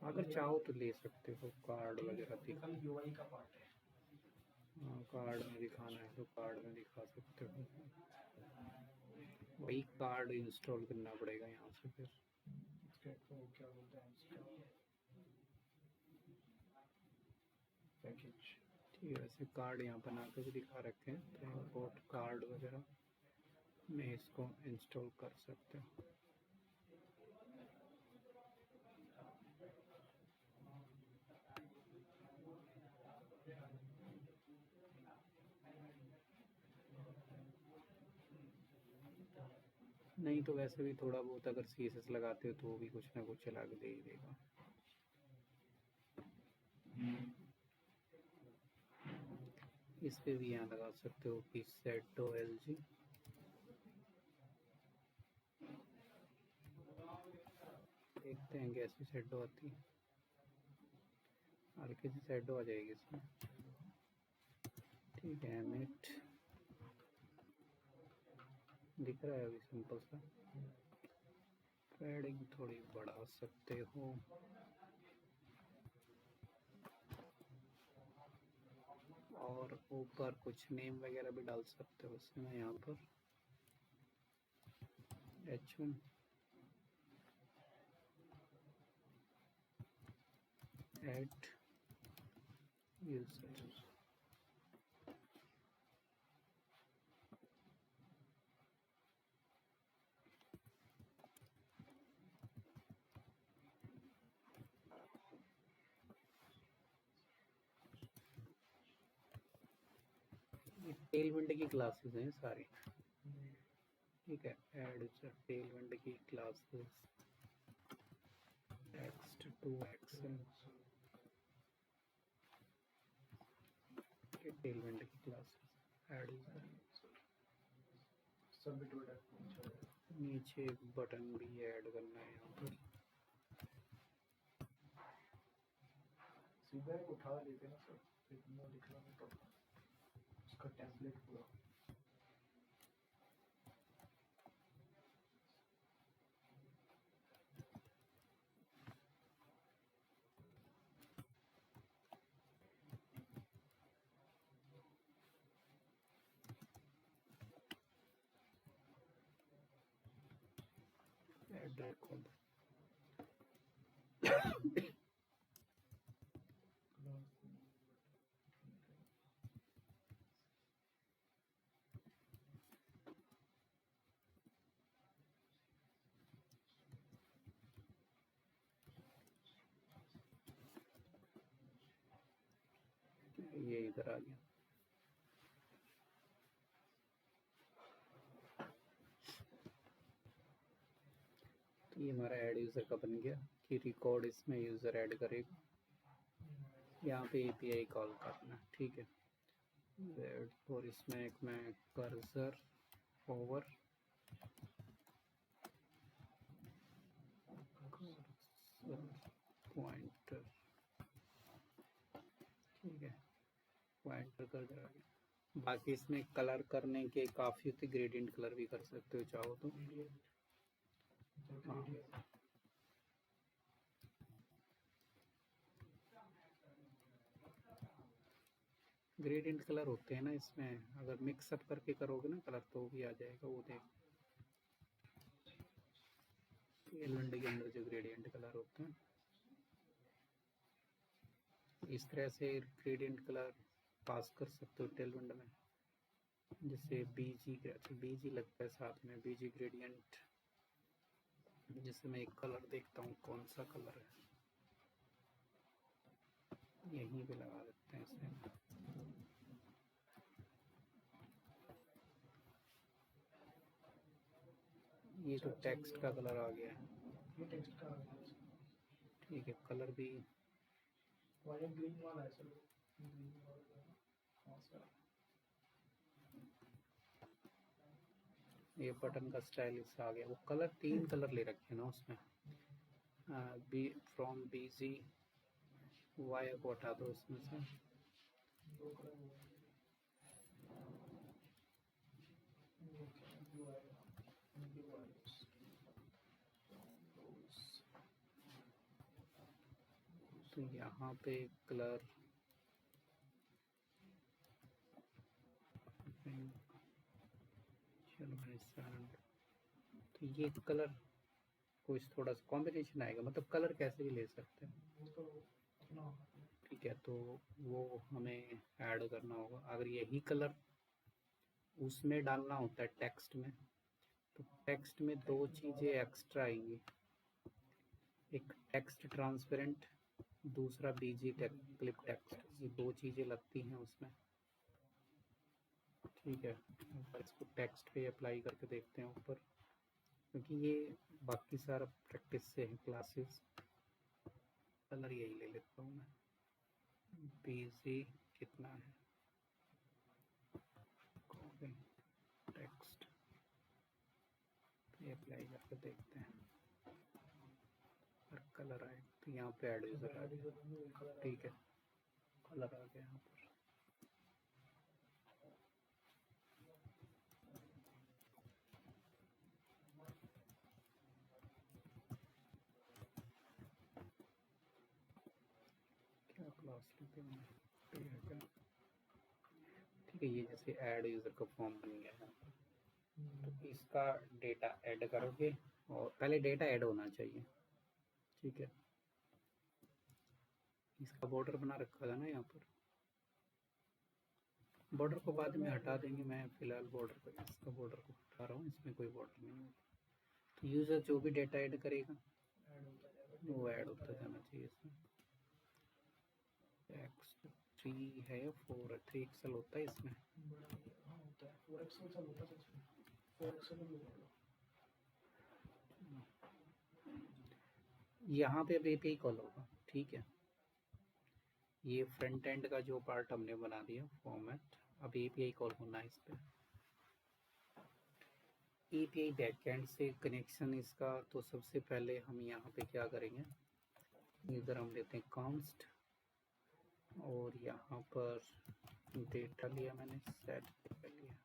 अगर चाहो तो ले सकते हो, कार्ड वगैरह दिखा, यूआई का पार्ट है। हाँ, कार्ड में दिखाना है तो कार्ड में दिखा सकते हो। वही कार्ड इंस्टॉल करना पड़ेगा यहाँ से फिर। इसको क्या बोलते हैं, इसका पैकेज। ठीक है, वैसे कार्ड यहाँ बना के भी दिखा रखे हैं, तो इंपोर्ट कार्ड वगैरह में इसको इंस्टॉल कर सकते हो। नहीं तो वैसे भी थोड़ा बहुत अगर CSS लगाते हो तो वो भी कुछ ना कुछ चला के दे ही देगा। इस पे भी यहाँ लगा सकते हो कि सेटो LG, देखते हैं कैसी सेटो आती है। हल्की सी सेटो आ जाएगी इसमें। ठीक है, एमिट दिख रहा है अभी सिंपल सा। पैडिंग थोड़ी बढ़ा सकते हो, और ऊपर कुछ नेम वगैरह भी डाल सकते हो इसमें। यहाँ पर H1 ऐड यूजर, टेलविंड की क्लासेस हैं सारी। ठीक है, ऐड यूजर टेलविंड की क्लासेस, टेक्स्ट टू एक्शन के टेलविंड की classes add user. Submit button नीचे एक बटन भी ऐड करना है यहाँ पर। सीधा एक उठा लेते ना सर, इतना लिखना नहीं पड़ता उसका टेम्पलेट पूरा। ऐड रिकॉर्ड, ये इधर आ गया। तो ये हमारा ऐड यूज़र का बन गया कि रिकॉर्ड इसमें यूज़र ऐड करेगा। यहाँ पे API कॉल करना, ठीक है। और इसमें एक मैं कर्सर ओवर पॉइंटर, ठीक है, पॉइंटर कर दिया। बाकी इसमें कलर करने के काफ़ी होते, ग्रेडियंट कलर भी कर सकते हो चाहो तो। हाँ, ग्रेडियंट कलर होते हैं ना इसमें, अगर मिक्सअप करके करोगे ना कलर तो भी आ जाएगा। वो देख, एलवेंड के अंदर जो ग्रेडियंट कलर होते हैं, इस तरह से ग्रेडियंट कलर पास कर सकते हो टेलविंड में। जैसे BG लगता है साथ में, BG ग्रेडियंट। जैसे मैं एक कलर देखता हूँ कौन सा कलर है, यहीं पे लगा देते हैं इसे। ये तो टेक्स्ट का कलर आ गया है, ये टेक्स्ट का ठीक है। कलर भी वाला ग्रीन वाला है सर, ग्रीन वाला। हाँ सर, ये बटन का स्टाइल इससे आ गया। वो कलर 3 कलर ले रखे हैं ना उसमें। बी फ्रॉम BG वाई को हटा दो उसमें से। दो कलर हुआ ब्लू आएगा, ब्लू आएगा। तो यहाँ पे कलर तो ये कलर कुछ थोड़ा सा कॉम्बिनेशन आएगा, मतलब कलर कैसे भी ले सकते हैं, वो तो अपना ठीक है। तो वो हमें ऐड करना होगा। अगर यही कलर उसमें डालना होता है टेक्स्ट में, तो टेक्स्ट में 2 चीज़ें एक्स्ट्रा आएंगी, एक टेक्स्ट ट्रांसपेरेंट, दूसरा BG क्लिप टेक्स्ट। ये 2 चीज़ें लगती हैं उसमें, ठीक है। इसको टेक्स्ट पे अप्लाई करके देखते हैं ऊपर। क्योंकि ये बाकी सारा प्रैक्टिस से है क्लासेस। कलर यही ले लेता हूँ मैं। बिजी कितना है, कॉपी टेक्स्ट ये अप्लाई करके देखते हैं। और कलर आए तो यहाँ पे ऐड यूजर आ गया, ठीक है, कलर आ गया यहाँ पर। क्या क्लास लेते हैं, ठीक है। ये जैसे ऐड यूजर का फॉर्म बन गया है, तो इसका डेटा ऐड करोगे और पहले डेटा ऐड होना चाहिए, ठीक है। इसका बॉर्डर बना रखा था ना यहाँ पर, बॉर्डर को बाद में हटा देंगे। मैं फिलहाल बॉर्डर को, इसका बॉर्डर को हटा रहा हूँ, इसमें कोई बॉर्डर नहीं होगा। तो यूजर जो भी डेटा ऐड करेगा वो ऐड होता जाना चाहिए इसमें। टेक्स्ट 3 है या 4 है, 3 एक्सेल होता है इसमें। यहाँ पे अब API कॉल होगा, ठीक है। ये फ्रंट एंड का जो पार्ट हमने बना दिया फॉर्मेट, अब API कॉल होना है इस पर। API बैकएंड से कनेक्शन इसका, तो सबसे पहले हम यहाँ पे क्या करेंगे, इधर हम लेते हैं const और यहाँ पर डेटा लिया मैंने, सेट डेटा लिया,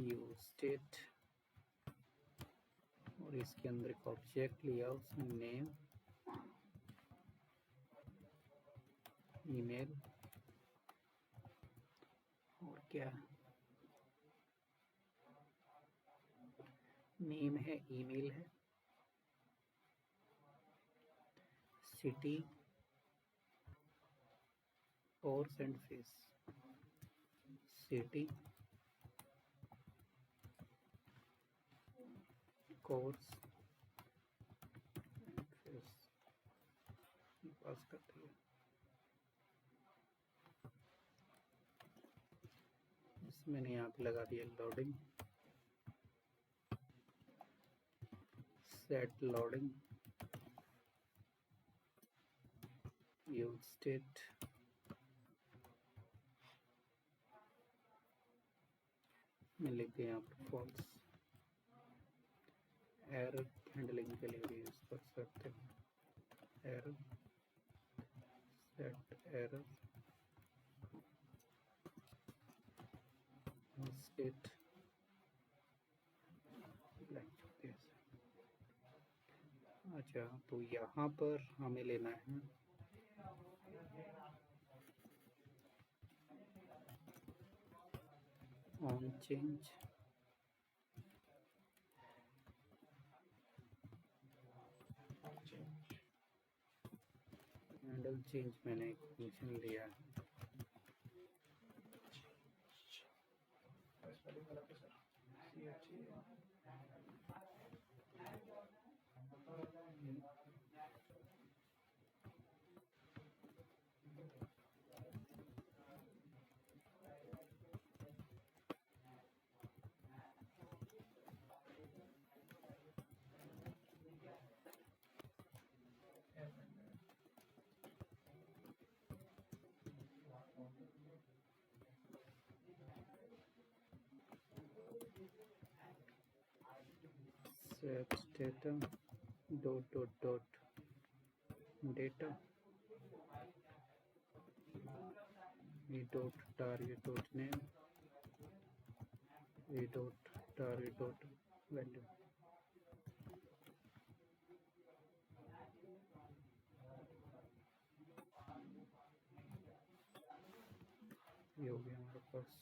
यूज स्टेट और इसके अंदर एक ऑब्जेक्ट लिया, उसमें नेम, ईमेल और क्या, नेम है, ईमेल है, city, course and fees, city, course and fees pass कर दिया। मैंने यहाँ पे लगा दिया loading, set loading, use state, मैं लिख दिया यहाँ पर फॉल्स। एरर हैंडलिंग के लिए भी यूज कर सकते हैं, error, set error, state blank. अच्छा, तो यहाँ पर हमें लेना है ऑन चेंज, हैंडल चेंज मैंने एक फंक्शन लिया है। set data dot data e dot target dot name e dot target dot value। ये हो गया हमारे पास।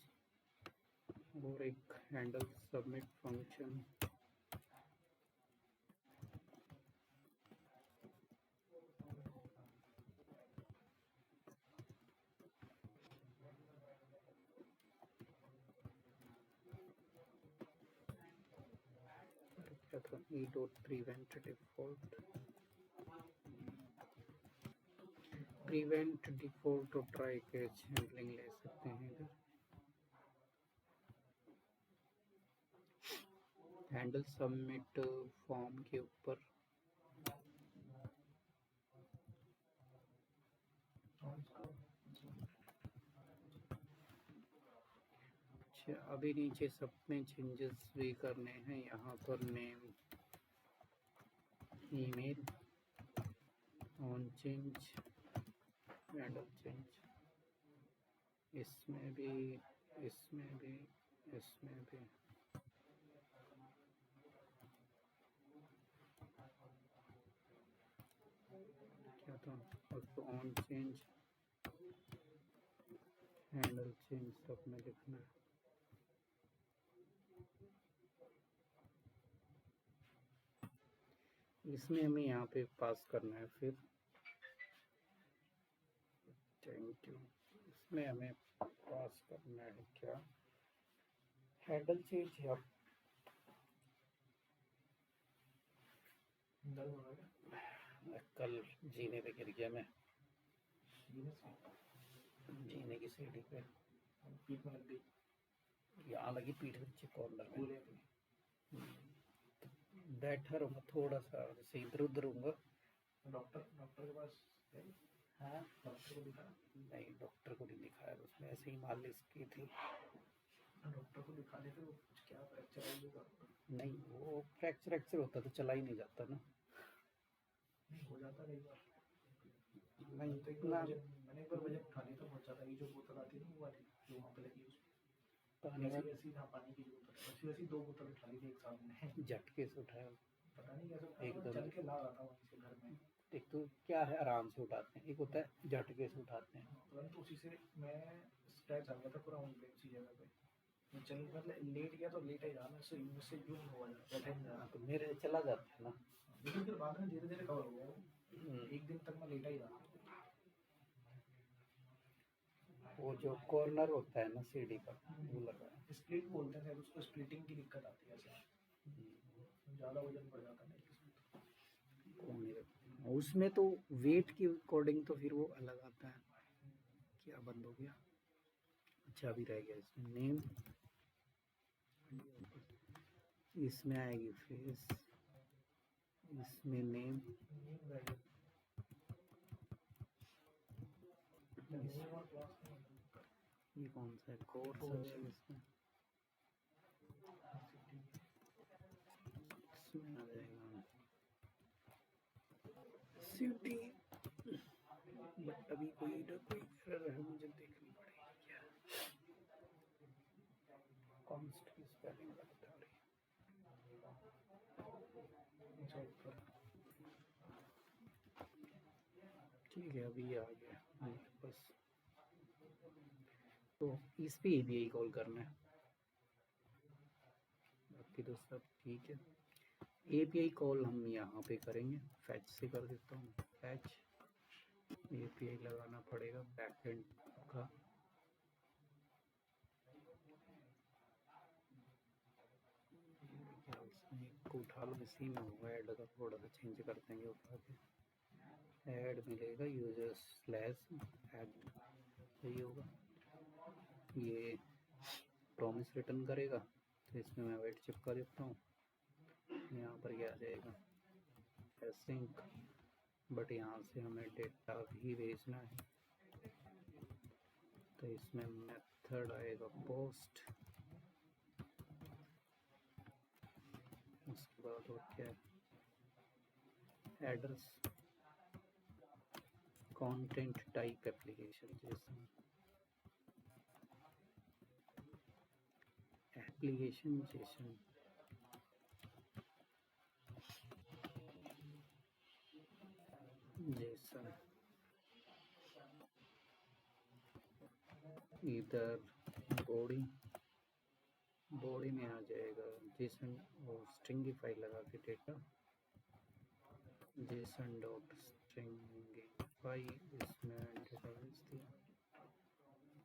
और एक हैंडल सबमिट फंक्शन, क्या था, e dot prevent default, prevent default और try catch हैंडलिंग ले सकते हैं इधर। हैंडल सबमिट फॉर्म के ऊपर अच्छा, अभी नीचे सब में चेंजेस भी करने हैं। यहाँ पर name, email, on change, handle change, इसमें भी, इसमें भी, इसमें भी। क्या था, उसको ऑन चेंज, हैंडल चेंज सब में लिखना है। इसमें हमें यहाँ पे पास करना है फिर थैंक यू। इसमें हमें पास करना है क्या, हैंडल चेंज या दर्द हो रहा है कल जीने पे गिर गया मैं, क्या? जीने की सीढ़ी पे, पीठ में लग गई। यहाँ लगी पीठ नीचे कॉर्नर में। पूरे अपने बैठा रहूँगा थोड़ा सा, जैसे इधर उधर हूँगा। डॉक्टर डॉक्टर के पास गए? हाँ, डॉक्टर को दिखा? नहीं डॉक्टर को नहीं दिखाया, उसने ऐसे ही मालिश की थी। डॉक्टर को दिखा दे फिर वो कुछ क्या फ्रैक्चर है होगा? नहीं, वो फ्रैक्चर होता तो चला ही नहीं जाता ना। हो जाता कई बार। नहीं तो एक इतना बार मैंने एक बार वजन उठा लिया था बहुत ज़्यादा। ये जो बोतल आती है ना वो वाली जो वहाँ पे लगी उसमें पानी ऐसी में ऐसी, हाँ पानी की जो बोतल वैसी वैसी 2 बोतल उठा ली थी एक साथ में। झटके से उठाया। पता नहीं कैसे उठाया, एकदम चल के ला रहा था वहीं से घर में। एक तो क्या है, आराम से उठाते हैं, एक होता है झटके से उठाते हैं। तुरंत उसी से मैं स्क्रैच आ गया था पूरा वहीं पे उसी जगह पे। मैं चल मतलब लेट गया तो लेट ही रहा, मुझसे मुझसे यूँ हो गया, बैठे नहीं जा हाँ, रहा। तो मेरे से चला जाता है ना। लेकिन फिर बाद में धीरे धीरे कवर हो गया वो। हम्म, एक दिन तक मैं लेटा ही रहा। वो जो कॉर्नर होता है ना सीढ़ी का, वो लगा है। स्प्लिट बोलते हैं शायद उसको, स्प्लिटिंग की दिक्कत आती है ऐसे। हम्म, ज़्यादा वजन बढ़ जाता है इसमें तो। वो नहीं रखा। उसमें तो वेट के अकॉर्डिंग तो फिर वो अलग आता है। क्या बंद हो गया, अच्छा अभी रह गया इसमें नेम, इसमें आएगी फेस, इसमें नेम, नींद रह गई। नींद और क्लास नहीं होता। ये कौन सा है, कोर्स Course है है। इसमें, इसमें आ जाएगा सिटी। बट अभी कोई ना कोई एरर है, मुझे देखनी पड़ेगी क्या, कॉन्स्ट की स्पेलिंग बता रही अच्छा ऊपर। है। ठीक है, अभी ये आ गया बस। तो इस पे API कॉल करना है, बाकी तो सब ठीक है। API कॉल हम यहाँ पे करेंगे, फैच से कर देता हूँ, फैच API लगाना पड़ेगा बैकएंड का। मेरे ख्याल से एक को उठा लो, इसी में होगा ऐड का, थोड़ा सा चेंज कर देंगे उठा के। ऐड मिलेगा यूजर स्लैश ऐड, यही होगा। ये प्रॉमिस रिटर्न करेगा, तो इसमें मैं वेट चिपका देता हूँ। यहाँ पर क्या आ जाएगा, एसिंक, बट यहाँ से हमें डेटा भी भेजना है, तो इसमें मेथड आएगा पोस्ट। उसके बाद और क्या है, एड्रेस, कंटेंट टाइप एप्लीकेशन, जैसे एप्लीकेशन जेसन, जेसन इधर बॉडी, बॉडी में आ जाएगा जेसन और स्ट्रिंग की फाइल लगा के डेटा जेसन डॉट स्ट्रिंगिफाई, इसमें डेटा भेज दिया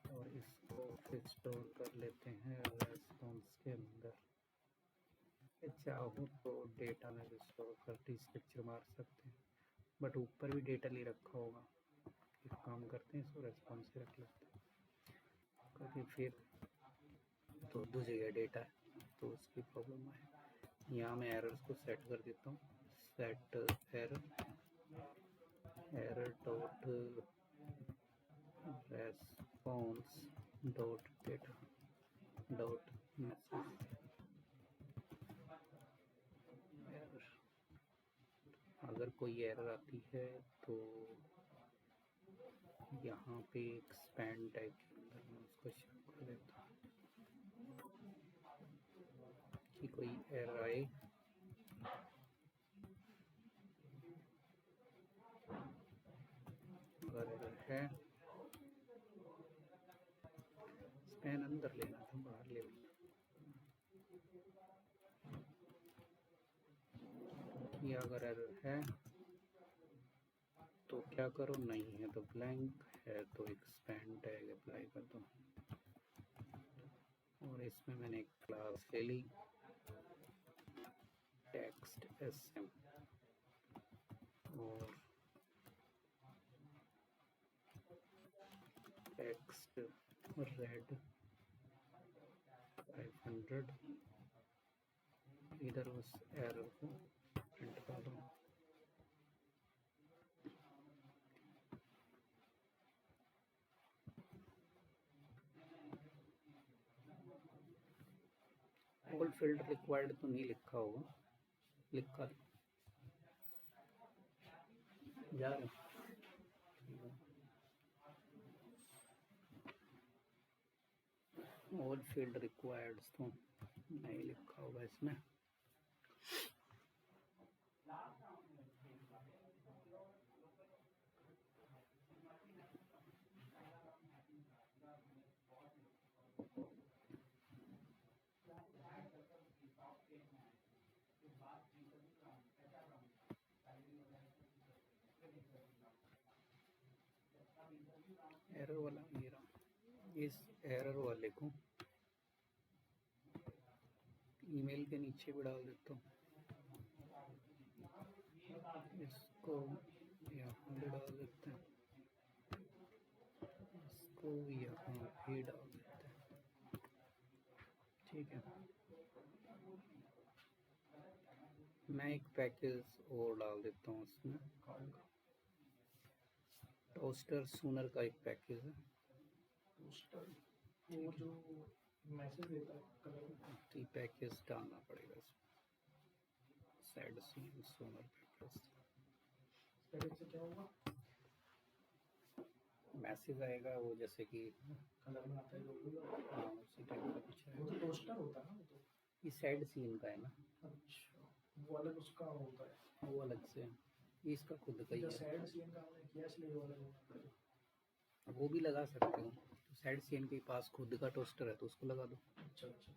और इसको फिर स्टोर कर लेते हैं रेस्पॉन्स के अंदर। चाहो तो डेटा में भी स्टोर करके स्ट्रक्चर मार सकते हैं, बट ऊपर भी डेटा ले रखा होगा। एक काम करते हैं, इसको रेस्पॉन्स से रख लेते हैं, क्योंकि फिर तो दो जगह डेटा है तो उसकी प्रॉब्लम है। यहाँ मैं एरर्स को सेट कर देता हूँ, set error dot response dot data dot message error. अगर कोई एरर आती है तो यहाँ पे एक्सपैंड टैग के अंदर मैं उसको शो कर देता हूँ कि कोई एरर आए। अगर एरर है, स्पैन अंदर लेना था, बाहर ले लेना कि अगर एरर है तो क्या करो, नहीं है तो ब्लैंक, है तो एक्सपैंड टैग अप्लाई कर दो। और इसमें मैंने एक क्लास ले ली टेक्स्ट sm और टेक्स्ट रेड 500, इधर उस एरर को प्रिंट कर दो। ऑल फील्ड रिक्वायर्ड तो नहीं लिखा होगा, लिखा जा रहा ऑल फील्ड रिक्वायर्ड तो नहीं लिखा होगा इसमें। एरर वाला ये रहा, इस एरर वाले को ईमेल के नीचे भी डाल देता हूँ, इसको यहाँ भी डाल देते हैं, इसको यहाँ भी डाल देते हैं। ठीक है, मैं एक पैकेज और डाल देता हूँ उसमें, टोस्टर सूनर का एक पैकेज है। टोस्टर वो जो मैसेज देता है कलर, तो पैकेज डालना पड़ेगा इसमें, sad scene sooner package. Package से क्या होगा, मैसेज आएगा वो जैसे कि कलर में आता है जो, हाँ उसी टाइप का कुछ वो है। तो टोस्टर होता है ना, वो तो ये सैड सीन का है ना, अच्छा वो अलग उसका होता है, वो अलग से, ये इसका खुद का ही जो है। सैड सीन का हमने किया इसलिए वो अलग होता है। वो भी लगा सकते हो, तो सैड सीन के पास खुद का टोस्टर है तो उसको लगा दो। अच्छा अच्छा अच्छा,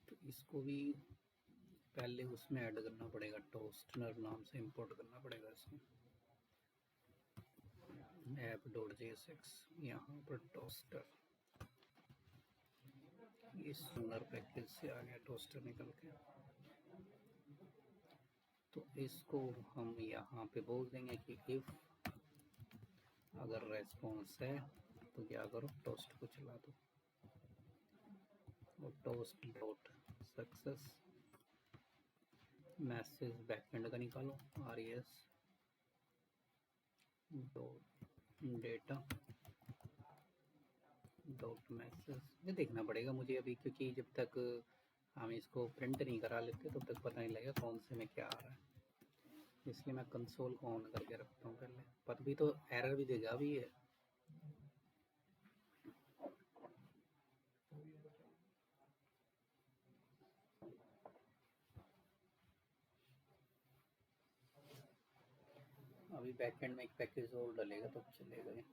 तो इसको भी पहले उसमें ऐड करना पड़ेगा, टोस्टनर नाम से इंपोर्ट करना पड़ेगा इसमें, app.jsx, यहाँ पर टोस्टर, ये सूनर पैकेज से आ गया टोस्टर निकल के। तो इसको हम यहाँ पे बोल देंगे कि इफ अगर रेस्पॉन्स है तो क्या करो, टोस्ट को चला दो, और toast dot success message backend का निकालो, RES dot data dot message. ये देखना पड़ेगा मुझे अभी, क्योंकि जब तक हम इसको प्रिंट नहीं करा लेते तब तक पता नहीं लगेगा कौन से में क्या आ रहा है, इसलिए मैं कंसोल को ऑन करके रखता हूँ पहले, पर भी तो एरर भी देगा भी है। तो ये बताइए। अभी बैकएंड में एक पैकेज और डलेगा तो चलेगा ये।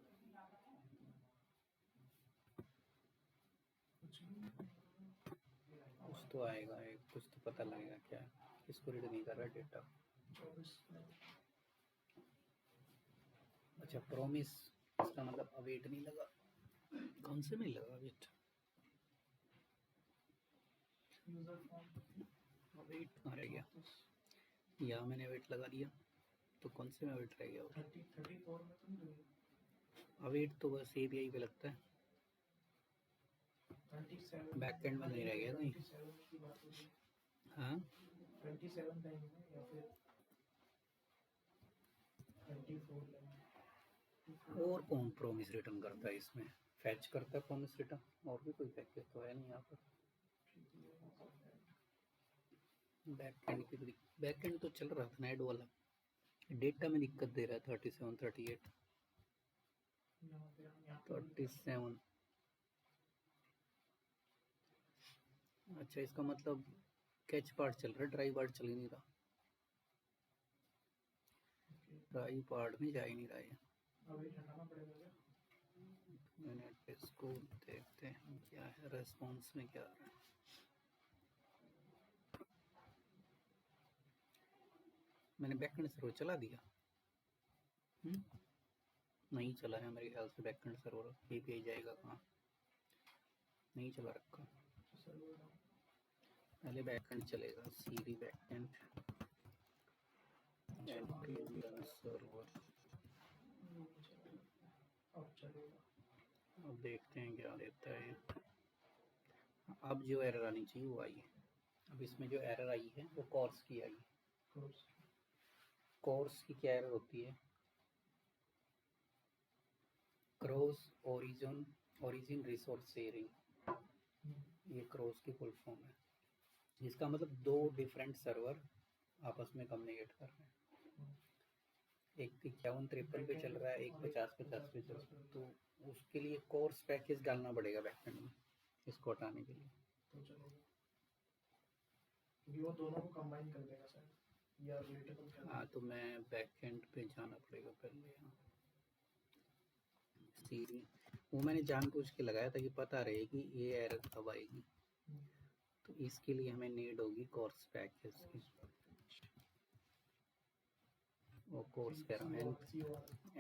कुछ तो आएगा, एक कुछ तो पता लगेगा क्या है, किसको रीड नहीं कर रहा डेटा। 24 अच्छा प्रॉमिस, इसका मतलब अवेट नहीं लगा, कौन से में लगा अवेट, यूजर फॉर्म अवेट कहाँ रह गया, यहाँ मैंने अवेट लगा दिया, तो कौन से में अवेट रह गया, 34 में तो नहीं, अवेट तो बस API पे लगता है। 27 बैकएंड में नहीं रह गया कहीं? 27 की बात हो रही है। हाँ 27 लाइन में या फिर 24 लाइन में। और कौन प्रॉमिस रिटर्न करता है इसमें? फैच करता है प्रॉमिस रिटर्न, और भी कोई पैकेज तो है नहीं यहाँ पर। बैकएंड की बैकएंड तो चल रहा था ना ऐड वाला, डेटा में दिक्कत दे रहा है 37 38 37। अच्छा इसका मतलब कैच पार्ट चल रहा है, ड्राई पार्ट चल ही नहीं रहा, ड्राई पार्ट में जा ही नहीं रहा है। अभी हटाना पड़ेगा क्या? मिनट इसको देखते हैं क्या है, रेस्पॉन्स में क्या आ रहा है। मैंने बैकएंड सर्वर चला दिया। नहीं चला है मेरे ख्याल से बैकएंड सर्वर, एपीआई जाएगा कहाँ, नहीं चला रखा। पहले बैकएंड चलेगा, सीरी बैकएंड npm सर्वर। अब देखते हैं क्या देता है। अब जो एरर आनी चाहिए वो आई है। अब इसमें जो एरर आई है वो कोर्स की आई है। कोर्स की क्या एरर होती है? क्रॉस ओरिजिन रिसोर्स शेयरिंग, ये क्रॉस की फुल फॉर्म है, जिसका मतलब दो डिफरेंट सर्वर आपस में कम्युनिकेट कर रहे हैं। एक 51-53 पे चल रहा है, एक 50-50 पे चल रहा है, तो उसके लिए कोर्स पैकेज डालना पड़ेगा बैकएंड में इसको हटाने के लिए। तो चलेगा क्योंकि वो दोनों को कंबाइन कर देगा सर, या रिलेटेबल कर। हाँ तो मैं बैकएंड पे जाना पड़ेगा पहले। यहाँ सीरी वो मैंने जानबूझ के लगाया था कि पता रहे कि ये एरर कब आएगी, तो इसके लिए हमें नीड होगी कोर्स पैकेज की। वो कोर्स कह रहा हूँ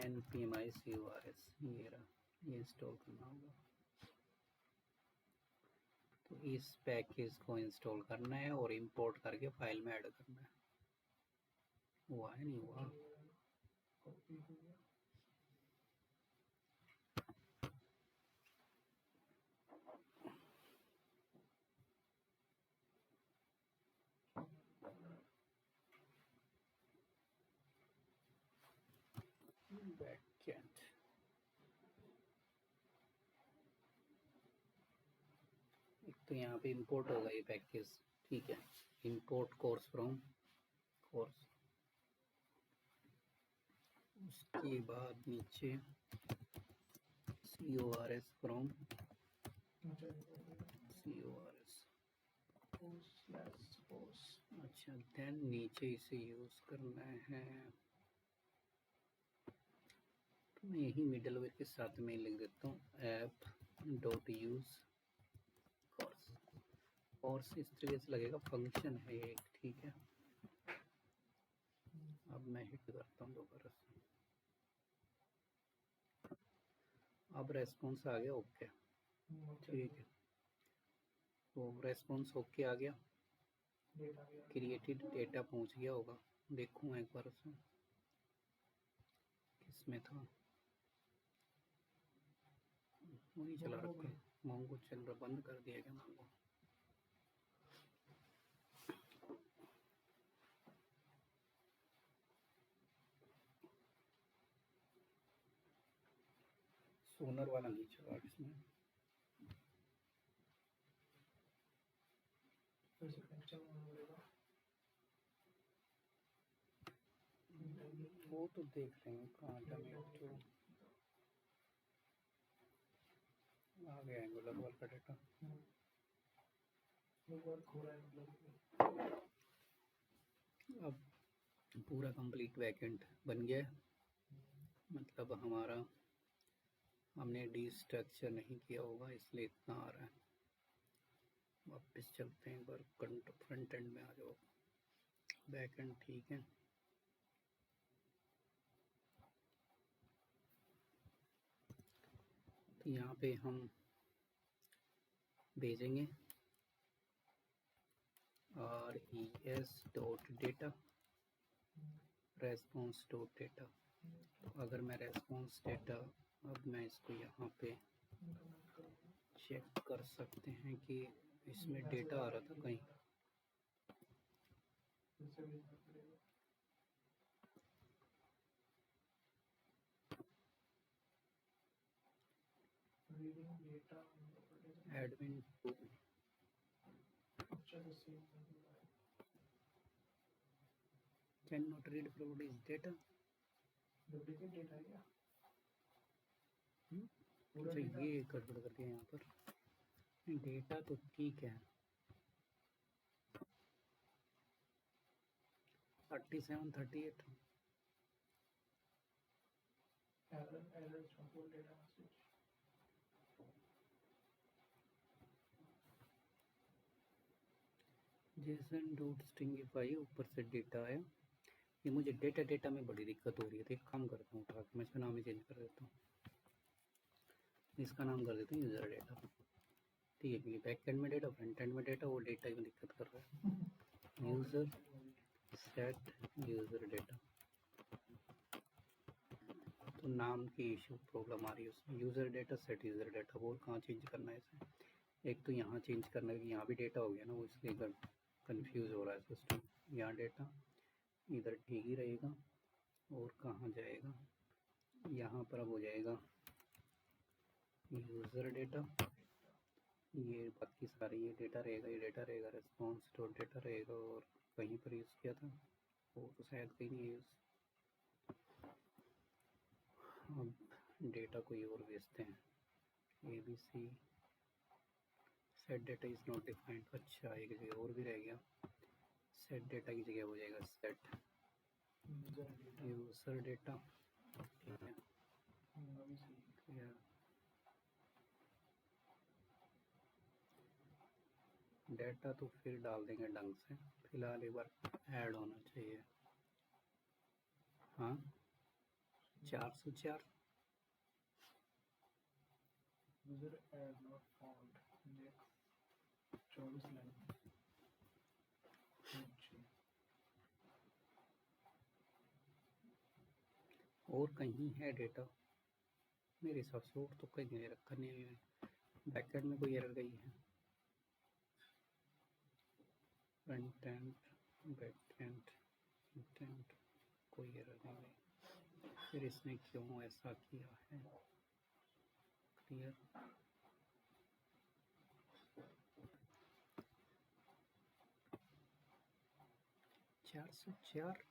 npm-cors, ये रहा, ये इंस्टॉल करना होगा। तो इस पैकेज को इंस्टॉल करना है और इंपोर्ट करके फाइल में ऐड करना है। हुआ है नहीं हुआ? बैकएंड एक तो यहाँ पे इंपोर्ट होगा ये पैकेज, ठीक है। इंपोर्ट कोर्स फ्रॉम कोर्स, उसके बाद नीचे cors फ्रॉम cors। अच्छा देन नीचे इसे यूज करना है, तो मैं यही मिडलवेयर के साथ में लिख देता हूँ app.use कोर्स। इस तरीके से लगेगा, फंक्शन है ये, ठीक है। अब मैं हिट करता हूँ दोबारा से, अब रेस्पॉन्स आ गया, ओके ठीक है। तो रेस्पॉन्स ओके आ गया, क्रिएटेड डेटा पहुंच गया होगा। देखूँ एक बार उसमें किसमें था, वही चला रखा, मोंगो चल रहा, बंद कर दिया क्या मोंगो? सोनर वाला नहीं चला इसमें। वो तो देख लेंगे कहाँ जाने, तो आ गया एंगुलर वाल का डेटा। अब पूरा कंप्लीट बैकएंड बन गया है, मतलब हमारा हमने डी स्ट्रक्चर नहीं किया होगा इसलिए इतना आ रहा है। वापस चलते हैं एक बार, फ्रंट एंड में आ जाओ। बैकएंड ठीक है, तो यहाँ पे हम भेजेंगे res.data response.data। तो अगर मैं response data, अब मैं इसको यहाँ पे चेक कर सकते हैं कि इसमें डेटा आ रहा था कहीं। Admin 2 can not read properties data. Duplicate data है क्या? अच्छा ये गड़बड़ कर दिया यहाँ पर। डेटा तो ठीक है 37 38 error support data message. Jason dot stringify ऊपर से डेटा आया। ये मुझे डेटा में बड़ी दिक्कत हो रही है, तो एक काम करता हूँ उठा के मैं इसका नाम ही चेंज कर देता हूँ। इसका नाम कर देता हूँ यूज़र डेटा। ठीक है, क्योंकि बैक एंड में डेटा फ्रंट एंड में डेटा, वो डेटा में दिक्कत कर रहा है। यूज़र सेट यूज़र डेटा, तो नाम की इशू प्रॉब्लम आ रही है उसमें। User data set user data, वो कहाँ चेंज करना है इसे? एक तो यहाँ चेंज करना है कि यहाँ भी डेटा हो गया ना, वो इसलिए कंफ्यूज हो रहा है सिस्टम। यहाँ डेटा इधर ठीक ही रहेगा, और कहाँ जाएगा? यहाँ पर अब हो जाएगा यूज़र डेटा, ये बाकी सारे ये डेटा रहेगा, ये डेटा रहेगा, रिस्पॉन्स डॉट डेटा रहेगा, और कहीं पर यूज़ किया था वो तो शायद कहीं नहीं यूज़। अब डेटा कोई और भेजते हैं, ABC set data is not defined. अच्छा एक जगह और भी रह गया, सेट डेटा की जगह हो जाएगा सेट यूज़र डेटा। ठीक है, डेटा तो फिर डाल देंगे ढंग से, फिलहाल एक बार ऐड होना चाहिए। हाँ 404 user ID not found, next 24 line. और कहीं है डेटा मेरे हिसाब से, और तो कहीं नहीं रखा नहीं है। बैकएंड में कोई एरर गई है, front end back and intent कोई एरर नहीं गई, फिर इसने क्यों ऐसा किया है? क्लियर। चार सौ चार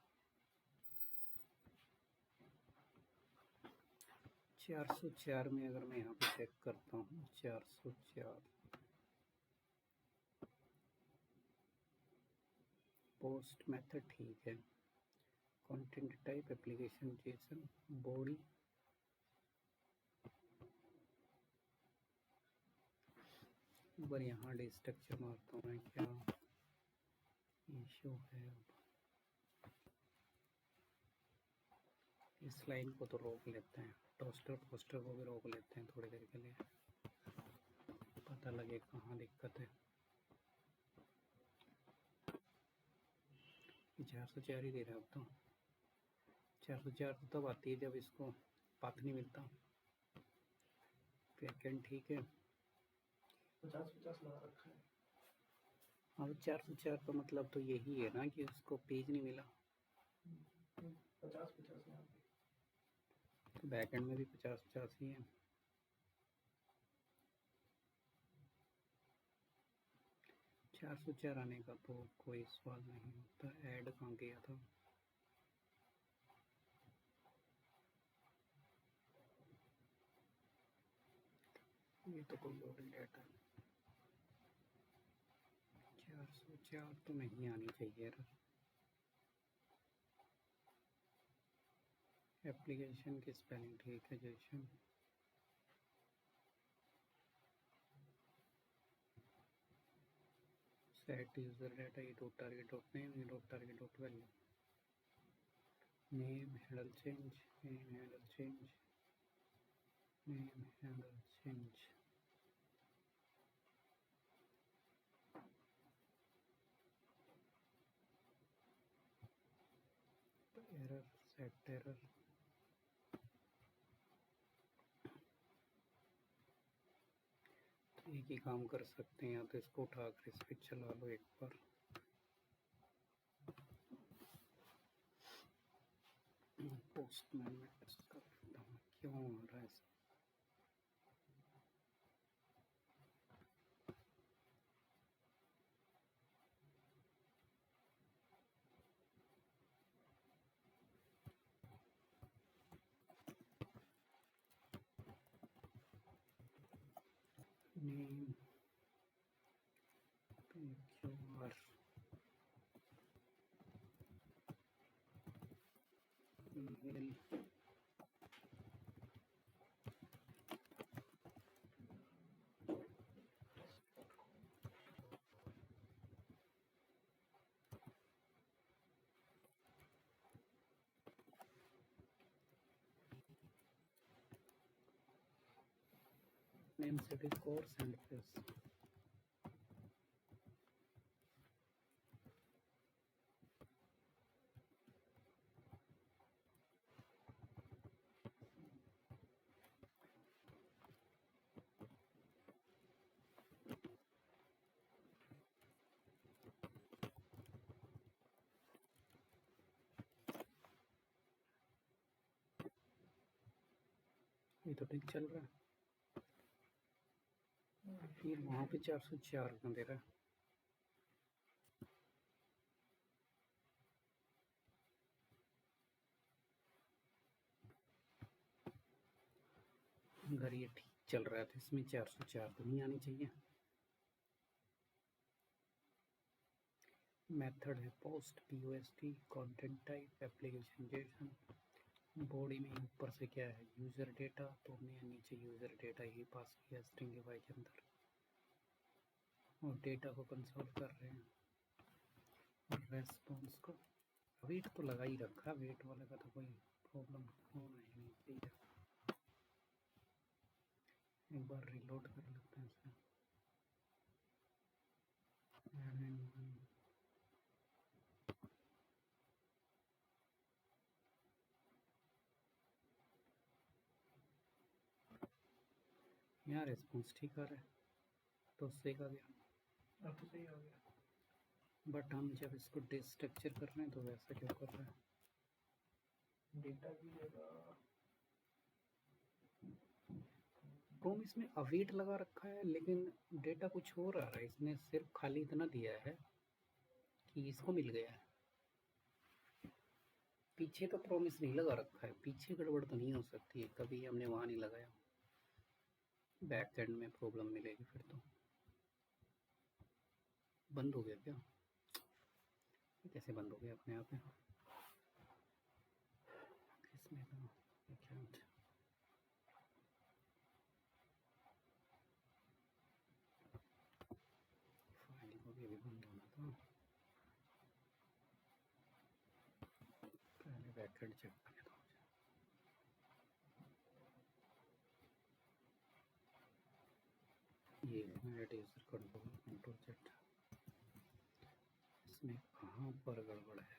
404 में अगर मैं यहाँ पे चेक करता हूँ 404 पोस्ट मेथड ठीक है, content type application Jason body, एक बार यहाँ स्ट्रक्चर मारता हूँ मैं, क्या इशू है? इस लाइन को तो रोक लेते हैं, टोस्टर पोस्टर को भी रोक लेते हैं थोड़ी देर के लिए, पता लगे कहाँ दिक्कत है। 404 ही दे रहा है अब तो। 404 तो तब आती है जब इसको पाथ नहीं मिलता। बैकएंड ठीक है, 50-50 लगा रखा है। अब 404 का मतलब तो यही है ना कि उसको पेज नहीं मिला। 50-50 यहाँ पे। तो बैकएंड में भी 50-50 ही है। चार सौ चार आने का तो कोई सवाल नहीं होता। ऐड कहाँ गया था? ये तो कोई और डेटा, 404 तो नहीं आनी चाहिए एरर। एप्लीकेशन की स्पेलिंग ठीक है जैसे, सेट यूजर डेटा, ये डॉट टारगेट डॉट नेम, ये dot target dot value, name handle change, name handle change, name handle change, error set error, तो ही काम कर सकते हैं, या तो इसको उठा कर इस पे चला लो एक बार। पोस्टमैन में टेस्ट कर लेता हूँ क्यों हो रहा है ऐसा। Name PQR email name city course and place। ये तो ठीक चल रहा है, फिर वहाँ पे 404 का दे रहा है। अगर ये ठीक चल रहा है तो इसमें 404 तो नहीं आनी चाहिए। मेथड है post POST, content type application Jason, body में ऊपर से क्या है यूज़र डेटा, तो हमने नीचे यूज़र डेटा ही पास किया स्ट्रिंगिफाई के अंदर, और डेटा को कंसोल कर रहे हैं। और रेस्पॉन्स को वेट तो लगा ही रखा, वेट वाले का तो कोई प्रॉब्लम होना ही नहीं चाहिए। एक बार रिलोड कर लेते हैं इसे। यहाँ रेस्पॉन्स ठीक आ रहा है, तो सेक आ गया। अब तो सही आ गया। बट हम जब इसको डिस्ट्रक्चर कर रहे हैं तो वैसा क्यों कर रहा है? डेटा की जगह क्रोम इसमें अवेट लगा रखा है, लेकिन डेटा कुछ और आ रहा है। इसने सिर्फ खाली इतना दिया है कि इसको मिल गया है, पीछे तो प्रॉमिस नहीं लगा रखा है। पीछे गड़बड़ तो नहीं हो सकती है, कभी हमने वहाँ नहीं लगाया, बैक एंड में प्रॉब्लम मिलेगी फिर तो। बंद हो गया क्या? ये कैसे बंद हो गया अपने आप में? इसमें तो account फाइल को भी अभी बंद होना था, पहले बैक एंड चेक करने दो मुझे। ये ऐड यूजर कंट्रोल सेट, इसमें कहाँ पर गड़बड़ है?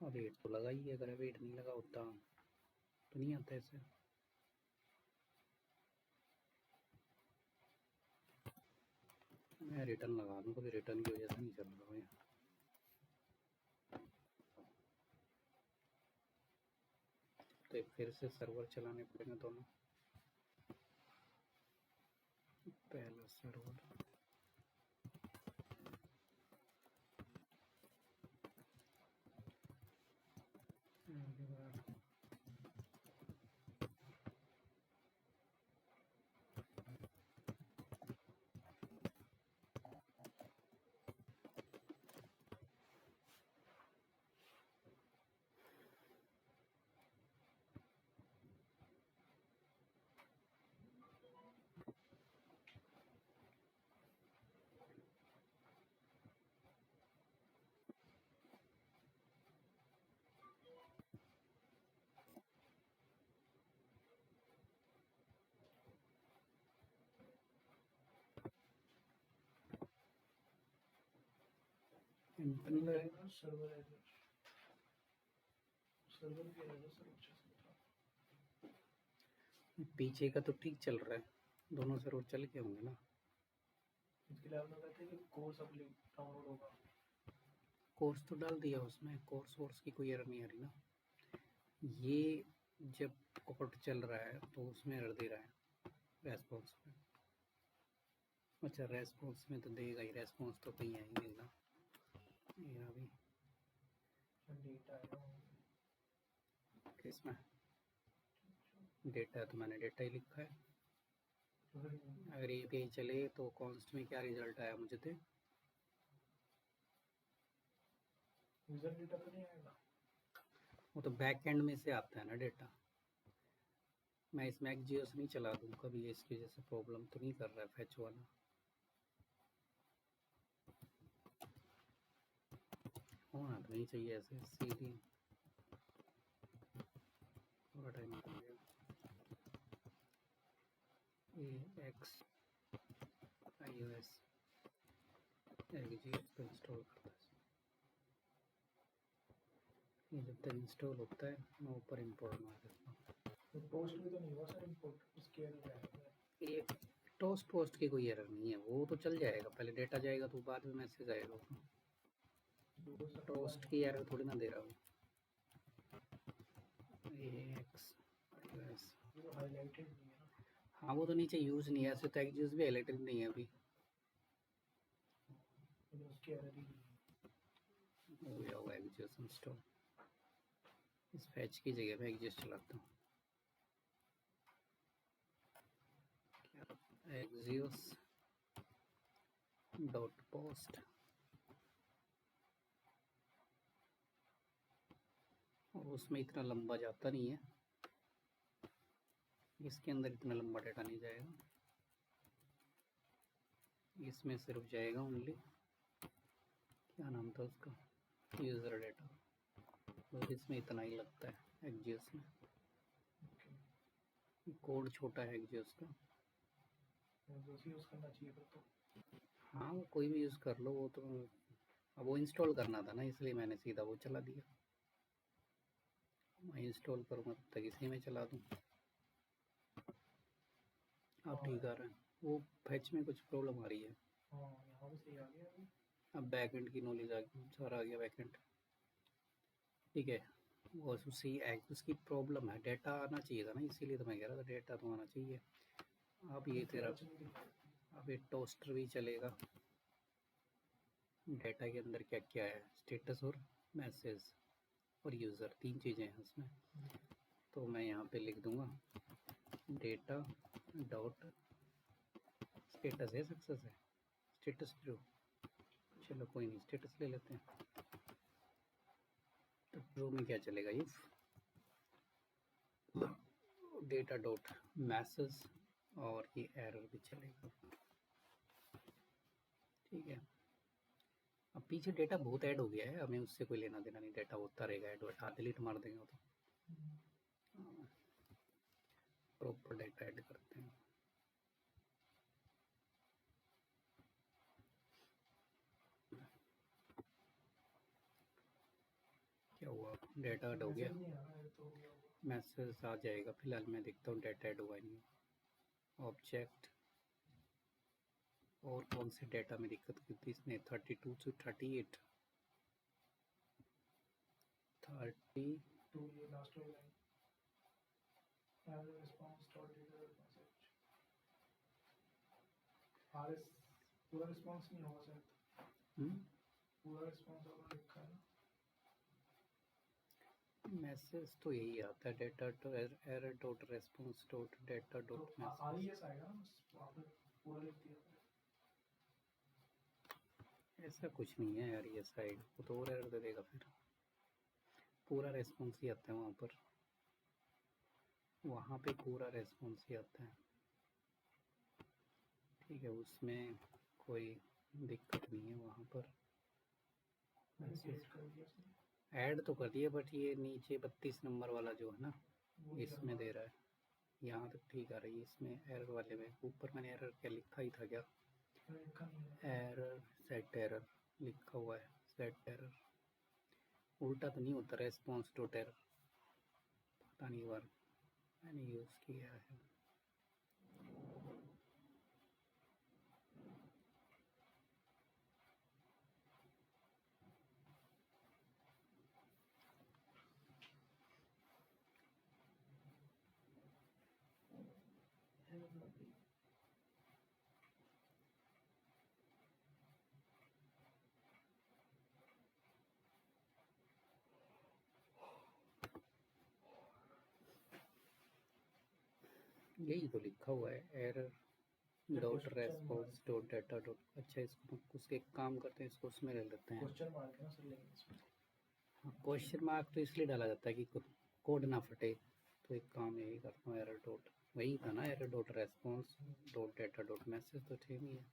वेट तो लगा ही है, अगर वेट नहीं लगा होता तो नहीं आता ऐसे। मैं रिटर्न लगा दूँ, कभी रिटर्न की वजह से नहीं चल रहा है। तो फिर से सर्वर चलाने पड़ेंगे दोनों। पहला server internal server error, server की एरर सर अच्छा था। पीछे का तो ठीक चल रहा है, दोनों सर्वर चल के होंगे ना। इसके लिए आपने कहते हैं कि कोर्स अब डाउनलोड होगा। कोर्स तो डाल दिया उसमें, कोर्स वोर्स की कोई एरर नहीं आ रही ना। ये जब कोड चल रहा है तो उसमें एरर दे रहा है रेस्पॉन्स में। अच्छा रेस्पॉन्स में तो देगा ही, रेस्पॉन्स तो कहीं आएंगे ना। ये अभी डेटा है किसमें डेटा, तो मैंने डेटा ही लिखा है। तो फिर अगर API चले तो कॉन्स्ट में क्या रिजल्ट आया मुझे थे। यूजर डेटा तो नहीं आएगा। वो तो बैक एंड में से आता है ना डेटा। मैं इसमें एक्सजीएस नहीं चला दूँ कभी, इसकी वजह से प्रॉब्लम तो नहीं कर रहा है फैच वाला। होना तो नहीं चाहिए ऐसे सीधी, थोड़ा टाइम लगेगा। AX iOS एक्सजीएस को इंस्टॉल करता है। ये जब तक इंस्टॉल होता है मैं ऊपर इंपोर्ट मार देता हूँ। तो पोस्ट भी तो नहीं हुआ सर इंपोर्ट, उसके एरर है। ये टोस्ट पोस्ट की कोई एरर नहीं है, वो तो चल जाएगा, पहले डेटा जाएगा तो बाद में मैसेज आएगा। टोस्ट की एरर थोड़ी ना दे रहा हूँ। AX iOS, ये तो हाईलाइटेड नहीं है ना। हाँ वो तो नीचे यूज़ नहीं है, ऐसे तो एक्सजीएस भी हाईलाइटेड नहीं है अभी। लेकिन उसके एरर ही नहीं है। हो गया होगा एक्सजीएस इंस्टॉल। इस फैच की जगह पे एक्सजीएस चलाता हूँ। एक्सजीएस डॉट पोस्ट, और उसमें इतना लंबा जाता नहीं है, इसके अंदर इतना लंबा डेटा नहीं जाएगा, इसमें सिर्फ जाएगा ओनली क्या नाम था उसका, यूज़र डेटा, तो इसमें इतना ही लगता है एक्सजीएस में। कोड छोटा है एक्सजीएस का। उसी यूज़ करना चाहिए फिर तो। हाँ वो कोई भी यूज़ कर लो, वो तो अब वो इंस्टॉल करना था ना, इसलिए मैंने सीधा वो चला दिया। मैं इंस्टॉल करूँगा तब तक इसी में चला दूँ। अब ठीक आ रहा है, वो फैच में कुछ प्रॉब्लम आ रही है। हाँ यहाँ भी सही आ गया अभी। अब बैकएंड की नॉलेज आ गई, सारा आ गया बैकएंड। ठीक है, वो उसकी प्रॉब्लम है, डेटा आना चाहिए था ना, इसीलिए तो मैं कह रहा था डेटा तो आना चाहिए। अब ये तेरा, अब ये टोस्टर भी चलेगा। डेटा के अंदर क्या क्या है, स्टेटस और मैसेज और यूज़र, तीन चीज़ें हैं उसमें। तो मैं यहाँ पे लिख दूँगा डेटा डॉट स्टेटस है, सक्सेस है, स्टेटस ट्रू, चलो कोई नहीं स्टेटस ले लेते हैं। तो ट्रू में क्या चलेगा, इफ डेटा डॉट मैसेज, और ये एरर भी चलेगा। ठीक है, अब पीछे डेटा बहुत ऐड हो गया है, हमें उससे कोई लेना देना नहीं, डेटा होता रहेगा ऐड, डिलीट मार देंगे वो तो। प्रॉपर डेटा ऐड करते हैं। क्या हुआ, डेटा ऐड हो गया, मैसेज आ जाएगा। फिलहाल मैं देखता हूँ डेटा ऐड हुआ नहीं, ऑब्जेक्ट, और कौन से डेटा में दिक्कत की थी इसने, 32 से 38, 32 ये लास्ट वाली line as a response dot data message RS पूरा रिस्पांस नहीं होगा शायद। पूरा रिस्पांस होगा लिखा है ना। मैसेज तो यही आता है, data to error dot response dot data dot तो RES आएगा ना, बस आपने पूरा लिख दिया। ऐसा कुछ नहीं है यार, ये साइड वो तो और एरर दे देगा फिर। पूरा रेस्पॉन्स ही आता है वहाँ पर, वहाँ पे पूरा रेस्पॉन्स ही आता है। ठीक है, उसमें कोई दिक्कत नहीं है वहाँ पर। ऐड तो कर दिया, बट ये नीचे 32 नंबर वाला जो है ना, इसमें दे रहा है, यहाँ तक ठीक आ रही है, इसमें एरर वाले में ऊपर मैंने एरर क्या लिखा ही था क्या, एरर सेट एरर लिखा हुआ है, सेट एरर उल्टा तो नहीं होता, रेस्पॉन्स डॉट एरर, पता नहीं बार मैंने यूज़ किया है। जरूरत लग रही है। यही तो लिखा हुआ है, एरर ये dot question response dot data dot. अच्छा, इसको उसके एक काम करते हैं, इसको उसमें ले लेते हैं। क्वेश्चन मार्क है ना सर, लेकिन इसमें क्वेश्चन मार्क तो इसलिए डाला जाता है कि कोड ना फटे। तो एक काम यही करता हूँ, एरर डॉट, वही था ना, error dot response dot data dot message, तो ठीक ही है।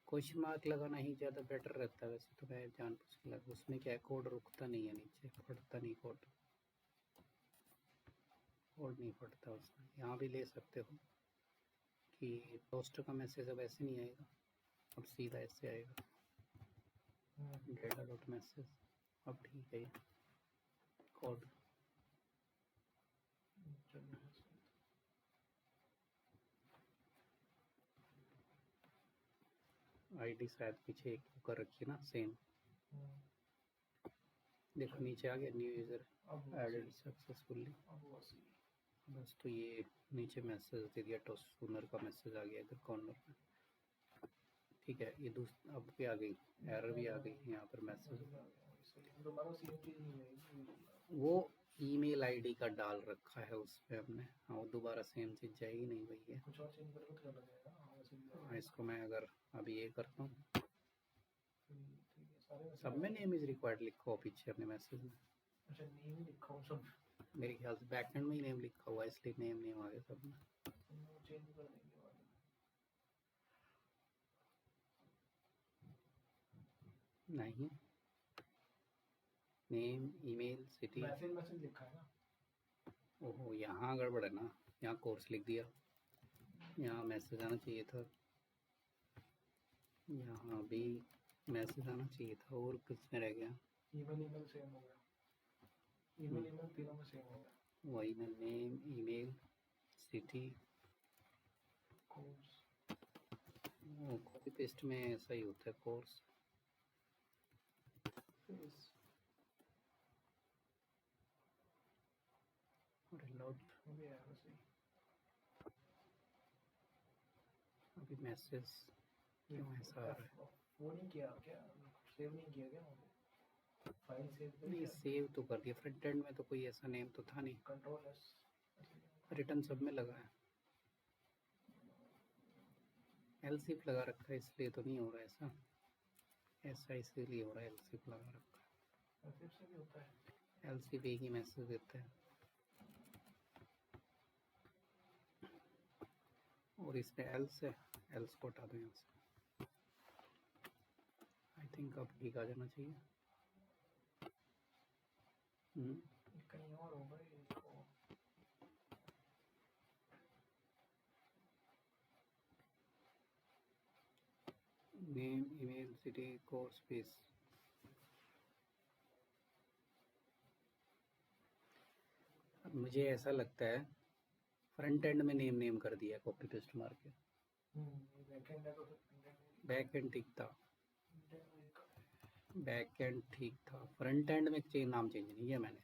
क्वेश्चन मार्क लगाना ही ज़्यादा बेटर रहता है वैसे तो, मैं जान पूछ के लगा, उसमें क्या है, कोड रुकता नहीं है नीचे, फटता नहीं कोड, कोड नहीं फटता उसमें। यहाँ भी ले सकते हो कि पोस्ट का मैसेज अब ऐसे नहीं आएगा, अब सीधा ऐसे आएगा, डाटा डॉट मैसेज। अब ठीक है ये कोड। आईडी शायद पीछे एक कर रखी है ना सेम। देखो नीचे आ गया, न्यू यूज़र एडेड सक्सेसफुली। बस तो ये नीचे मैसेज दे दिया, तो सुनर का मैसेज आ गया इधर कॉर्नर में। ठीक है, ये अब भी आ गई, एरर भी आ गई यहाँ पर मैसेज। वो ईमेल आईडी का डाल रखा है उस पर हमने, हाँ वो दोबारा सेम चीज़ जाएगी नहीं, वही है। कुछ और चेंज करोगे तो अलग जाएगा। हाँ, वैसे भी हाँ, इसको मैं अगर अभी ये करता हूँ, ठीक है, सारे सब में नेम इज रिक्वायर्ड लिखा हुआ पीछे अपने मैसेज में। अच्छा, नेम ही लिखा हूँ सब। मेरे ख्याल से बैकएंड में ही नेम लिखा हुआ है, इसलिए नेम आ गया सब में। चेंज कर देंगे बाद में। नहीं, नेम ईमेल सिटी, मैसेज लिखा है ना। ओहो यहाँ गड़बड़ है ना, यहाँ कोर्स लिख दिया, यहाँ मैसेज आना चाहिए था, यहाँ भी मैसेज आना चाहिए था, और किस में रह गया, ईमेल सेम हो गया, ईमेल तीनों में सेम हो गया। वही ना, name email city, course, copy paste में ऐसा ही होता है, कोर्स रिलोड। अभी मैसेज क्यों ऐसा आ रहा है, वो नहीं किया क्या, सेव नहीं किया क्या मुझे, फाइल सेव कर नहीं दिया। सेव तो कर दिया, फ्रंट एंड में तो कोई ऐसा नेम तो था नहीं, कंट्रोल एस, रिटर्न सब में लगा है, एलसीफ लगा रखा है, इसलिए तो नहीं हो रहा ऐसा, ऐसा इसीलिए हो रहा है, एलसीफ लगा रखा है, एलसीफ से भी होता है, एलसीफ एक ही मैसेज देता है। और इस पे एल्स है, एल्स को हटा दो यहाँ से, आई थिंक अब ठीक आ जाना चाहिए। कहीं और होगा ये इसको। Name email city course fees, अब मुझे ऐसा लगता है फ्रंट एंड में नेम कर दिया कॉपी पेस्ट मार के, बैकएंड है तो फिर बैक एंड ठीक था, बैक एंड ठीक था, फ्रंट एंड में नाम चेंज नहीं किया मैंने।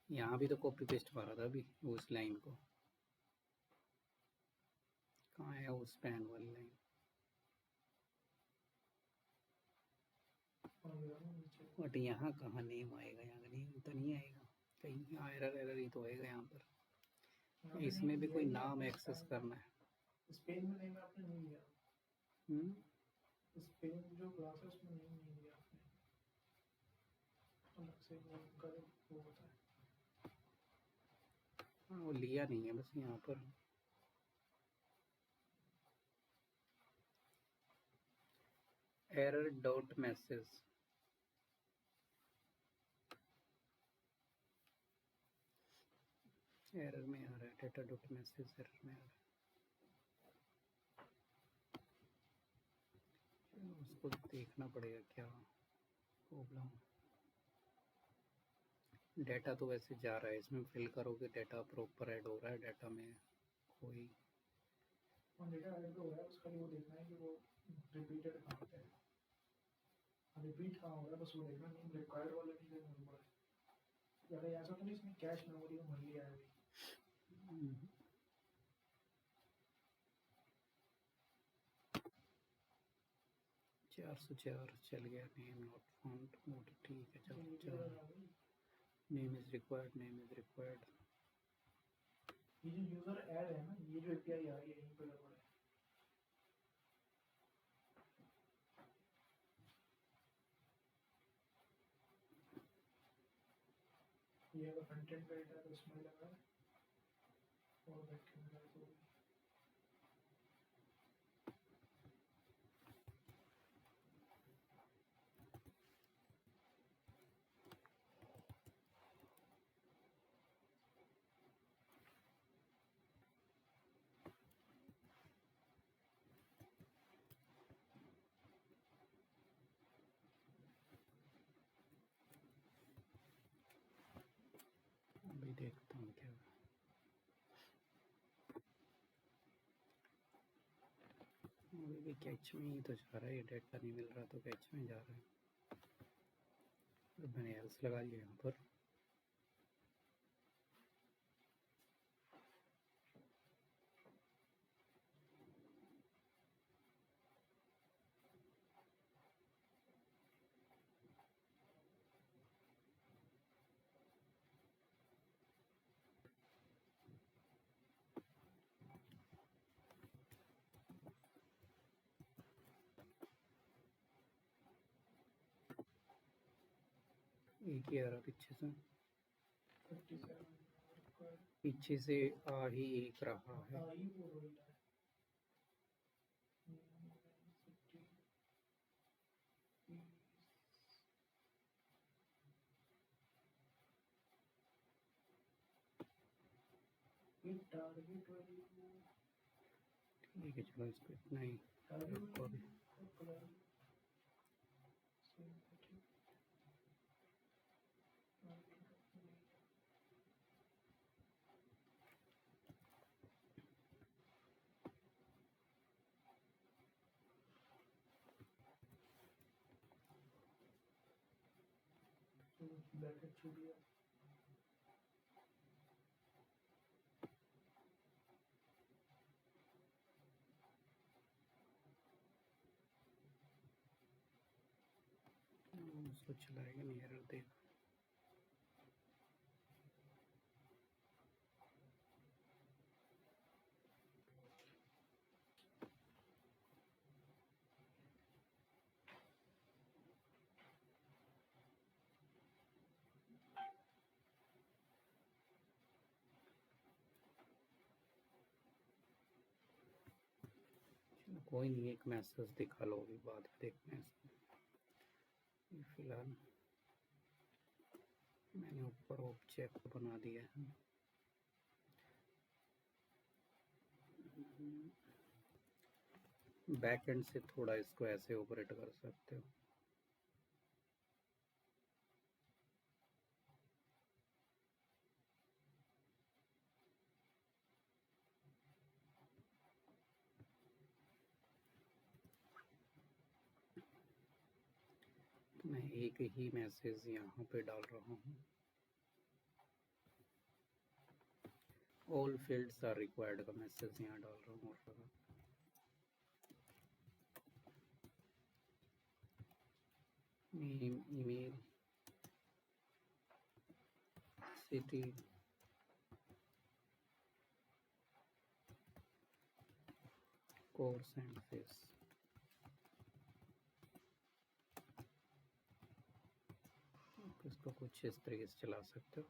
यहाँ भी तो कॉपी पेस्ट मारा था अभी उस लाइन को, कहाँ है उस पैन वाली लाइन, बट यहाँ कहाँ नेम आएगा, यहाँ नेम तो नहीं आएगा, कहीं एरर ही तो आएगा यहाँ पर। इसमें भी कोई नाम एक्सेस करना है, स्पेन में नेम आपने नहीं दिया, स्पेन जो क्लास है उसमें नेम नहीं दिया आपने, अलग से वो होता है। हाँ वो लिया नहीं है बस यहाँ पर। एरर डॉट मैसेज, एरर में आ रहा है, डाटा डॉट मैसेज एरर में आ रहा है, उसको देखना पड़ेगा क्या प्रॉब्लम। डाटा तो वैसे जा रहा है, इसमें फिल करोगे डाटा प्रॉपर ऐड हो रहा है, डाटा में कोई और डेटा ऐड तो हो रहा है, उसका वो देखना है कि वो रिपीटेड कहाँ पे है, रिपीट कहाँ हो रहा है, बस वो देखना नहीं रिक्वायर्ड वाले नहीं देखना पड़े। ज़्यादा ऐसा तो नहीं इसमें कैश मेमोरी में भर लिया है अभी। 404 चल गया। नेम नॉट फाउंड मोड, ठीक है चलो नीचे चलो। वाला आ गई। Name is required, name is required. ये जो यूजर ऐड है ना, ये जो एपीआई आ रही है यहीं पे गड़बड़ है। ये अगर फ्रंट एंड पे है तो इसमें लगा है, और बैक एंड में तो अभी देखता हूँ क्या। अभी भी कैच में ही तो जा रहा है, ये डेटा नहीं मिल रहा तो कैच में जा रहा है। और मैंने एल्स लगा लिया यहाँ पर। एक ही आ रहा पीछे से, 57 रिक्वायर्ड। पीछे से आ ही एक रहा है। हाँ ये वो रोल है। 50 ये टारगेट वैल्यू, ठीक है चलो इसको इतना ही टारगेट रखो अभी। वैल्यू ब्रैकेट छूट गया। उसको चलाएगा नहीं, एरर देगा। चलो कोई नहीं, एक मैसेज दिखा लो, अभी बाद में देखते हैं इसको। फिलहाल मैंने ऊपर ऑब्जेक्ट बना दिया है। बैक एंड से थोड़ा इसको ऐसे ऑपरेट कर सकते हो। मैं एक ही मैसेज यहाँ पे डाल रहा हूँ। ऑल फील्ड्स आर रिक्वायर्ड का मैसेज यहाँ डाल रहा हूँ। और name, email, city, course and face. इसको कुछ इस तरीके से चला सकते हो।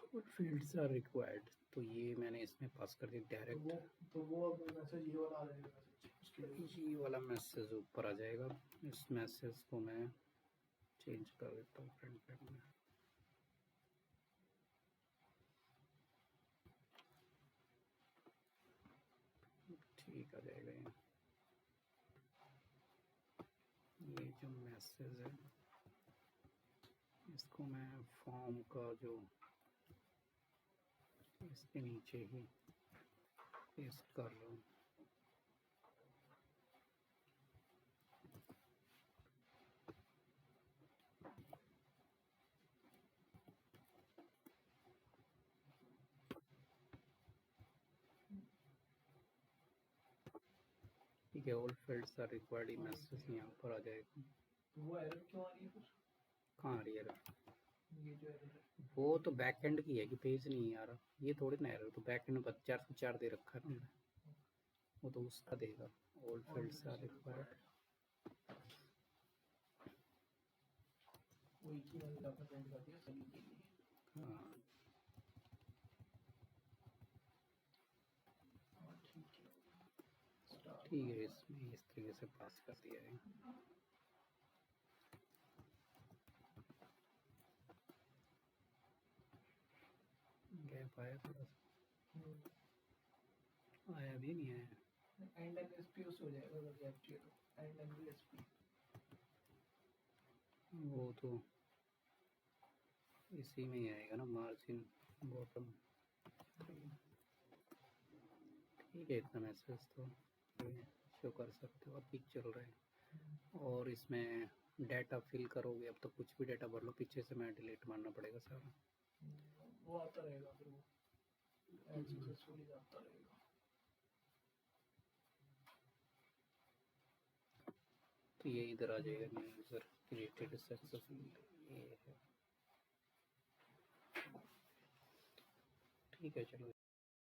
और फील्ड्स आर रिक्वायर्ड, तो ये मैंने इसमें पास कर दी डायरेक्ट। तो वो अब मैसेज ये वाला आ जाएगा, मैसेज उसके लिए ये वाला मैसेज ऊपर आ जाएगा। इस मैसेज को मैं चेंज कर देता हूँ फ्रंट पेज में। ठीक आ जाएगा ये जो मैसेज है इसको मैं फॉर्म का जो इसके नीचे ही पेस्ट कर लो। ठीक है, all fields are required message यहाँ पर आ जाएगा। तो वो एरर क्यों आ रही है फिर? कहाँ आ रही है error? ये जो एरर है वो तो बैक एंड की है कि पेज नहीं आ रहा, ये थोड़ी ना एरर, तो बैक एंड 404 दे रखा है ना मैंने, वो तो उसका देगा। All fields are required. वो एक ही वाली आपने प्रिंट कर दिया सभी के लिए। हाँ हाँ ठीक है, स्टार ठीक है, इसमें इस तरीके से पास कर दिया है। गैप आया थोड़ा सा, आया भी नहीं आया। एंड एनएसपी उससे हो जाएगा अगर गैप चाहिए तो, एंड एनएसपी। वो तो इसी में ही आएगा ना, मार्जिन बॉटम। ठीक है, इतना मैसेज तो शो कर सकते हो, अब पिक चल रहा है। और इसमें डाटा फिल करोगे, अब तो कुछ भी डाटा भर लो, पीछे से मैं डिलीट मारना पड़ेगा सारा। वो आता रहेगा फिर, वो एड सक्सेसफुली आता रहेगा। तो ये इधर आ जाएगा, न्यू यूज़र क्रिएटेड सक्सेसफुली, ये है। ठीक है चलो।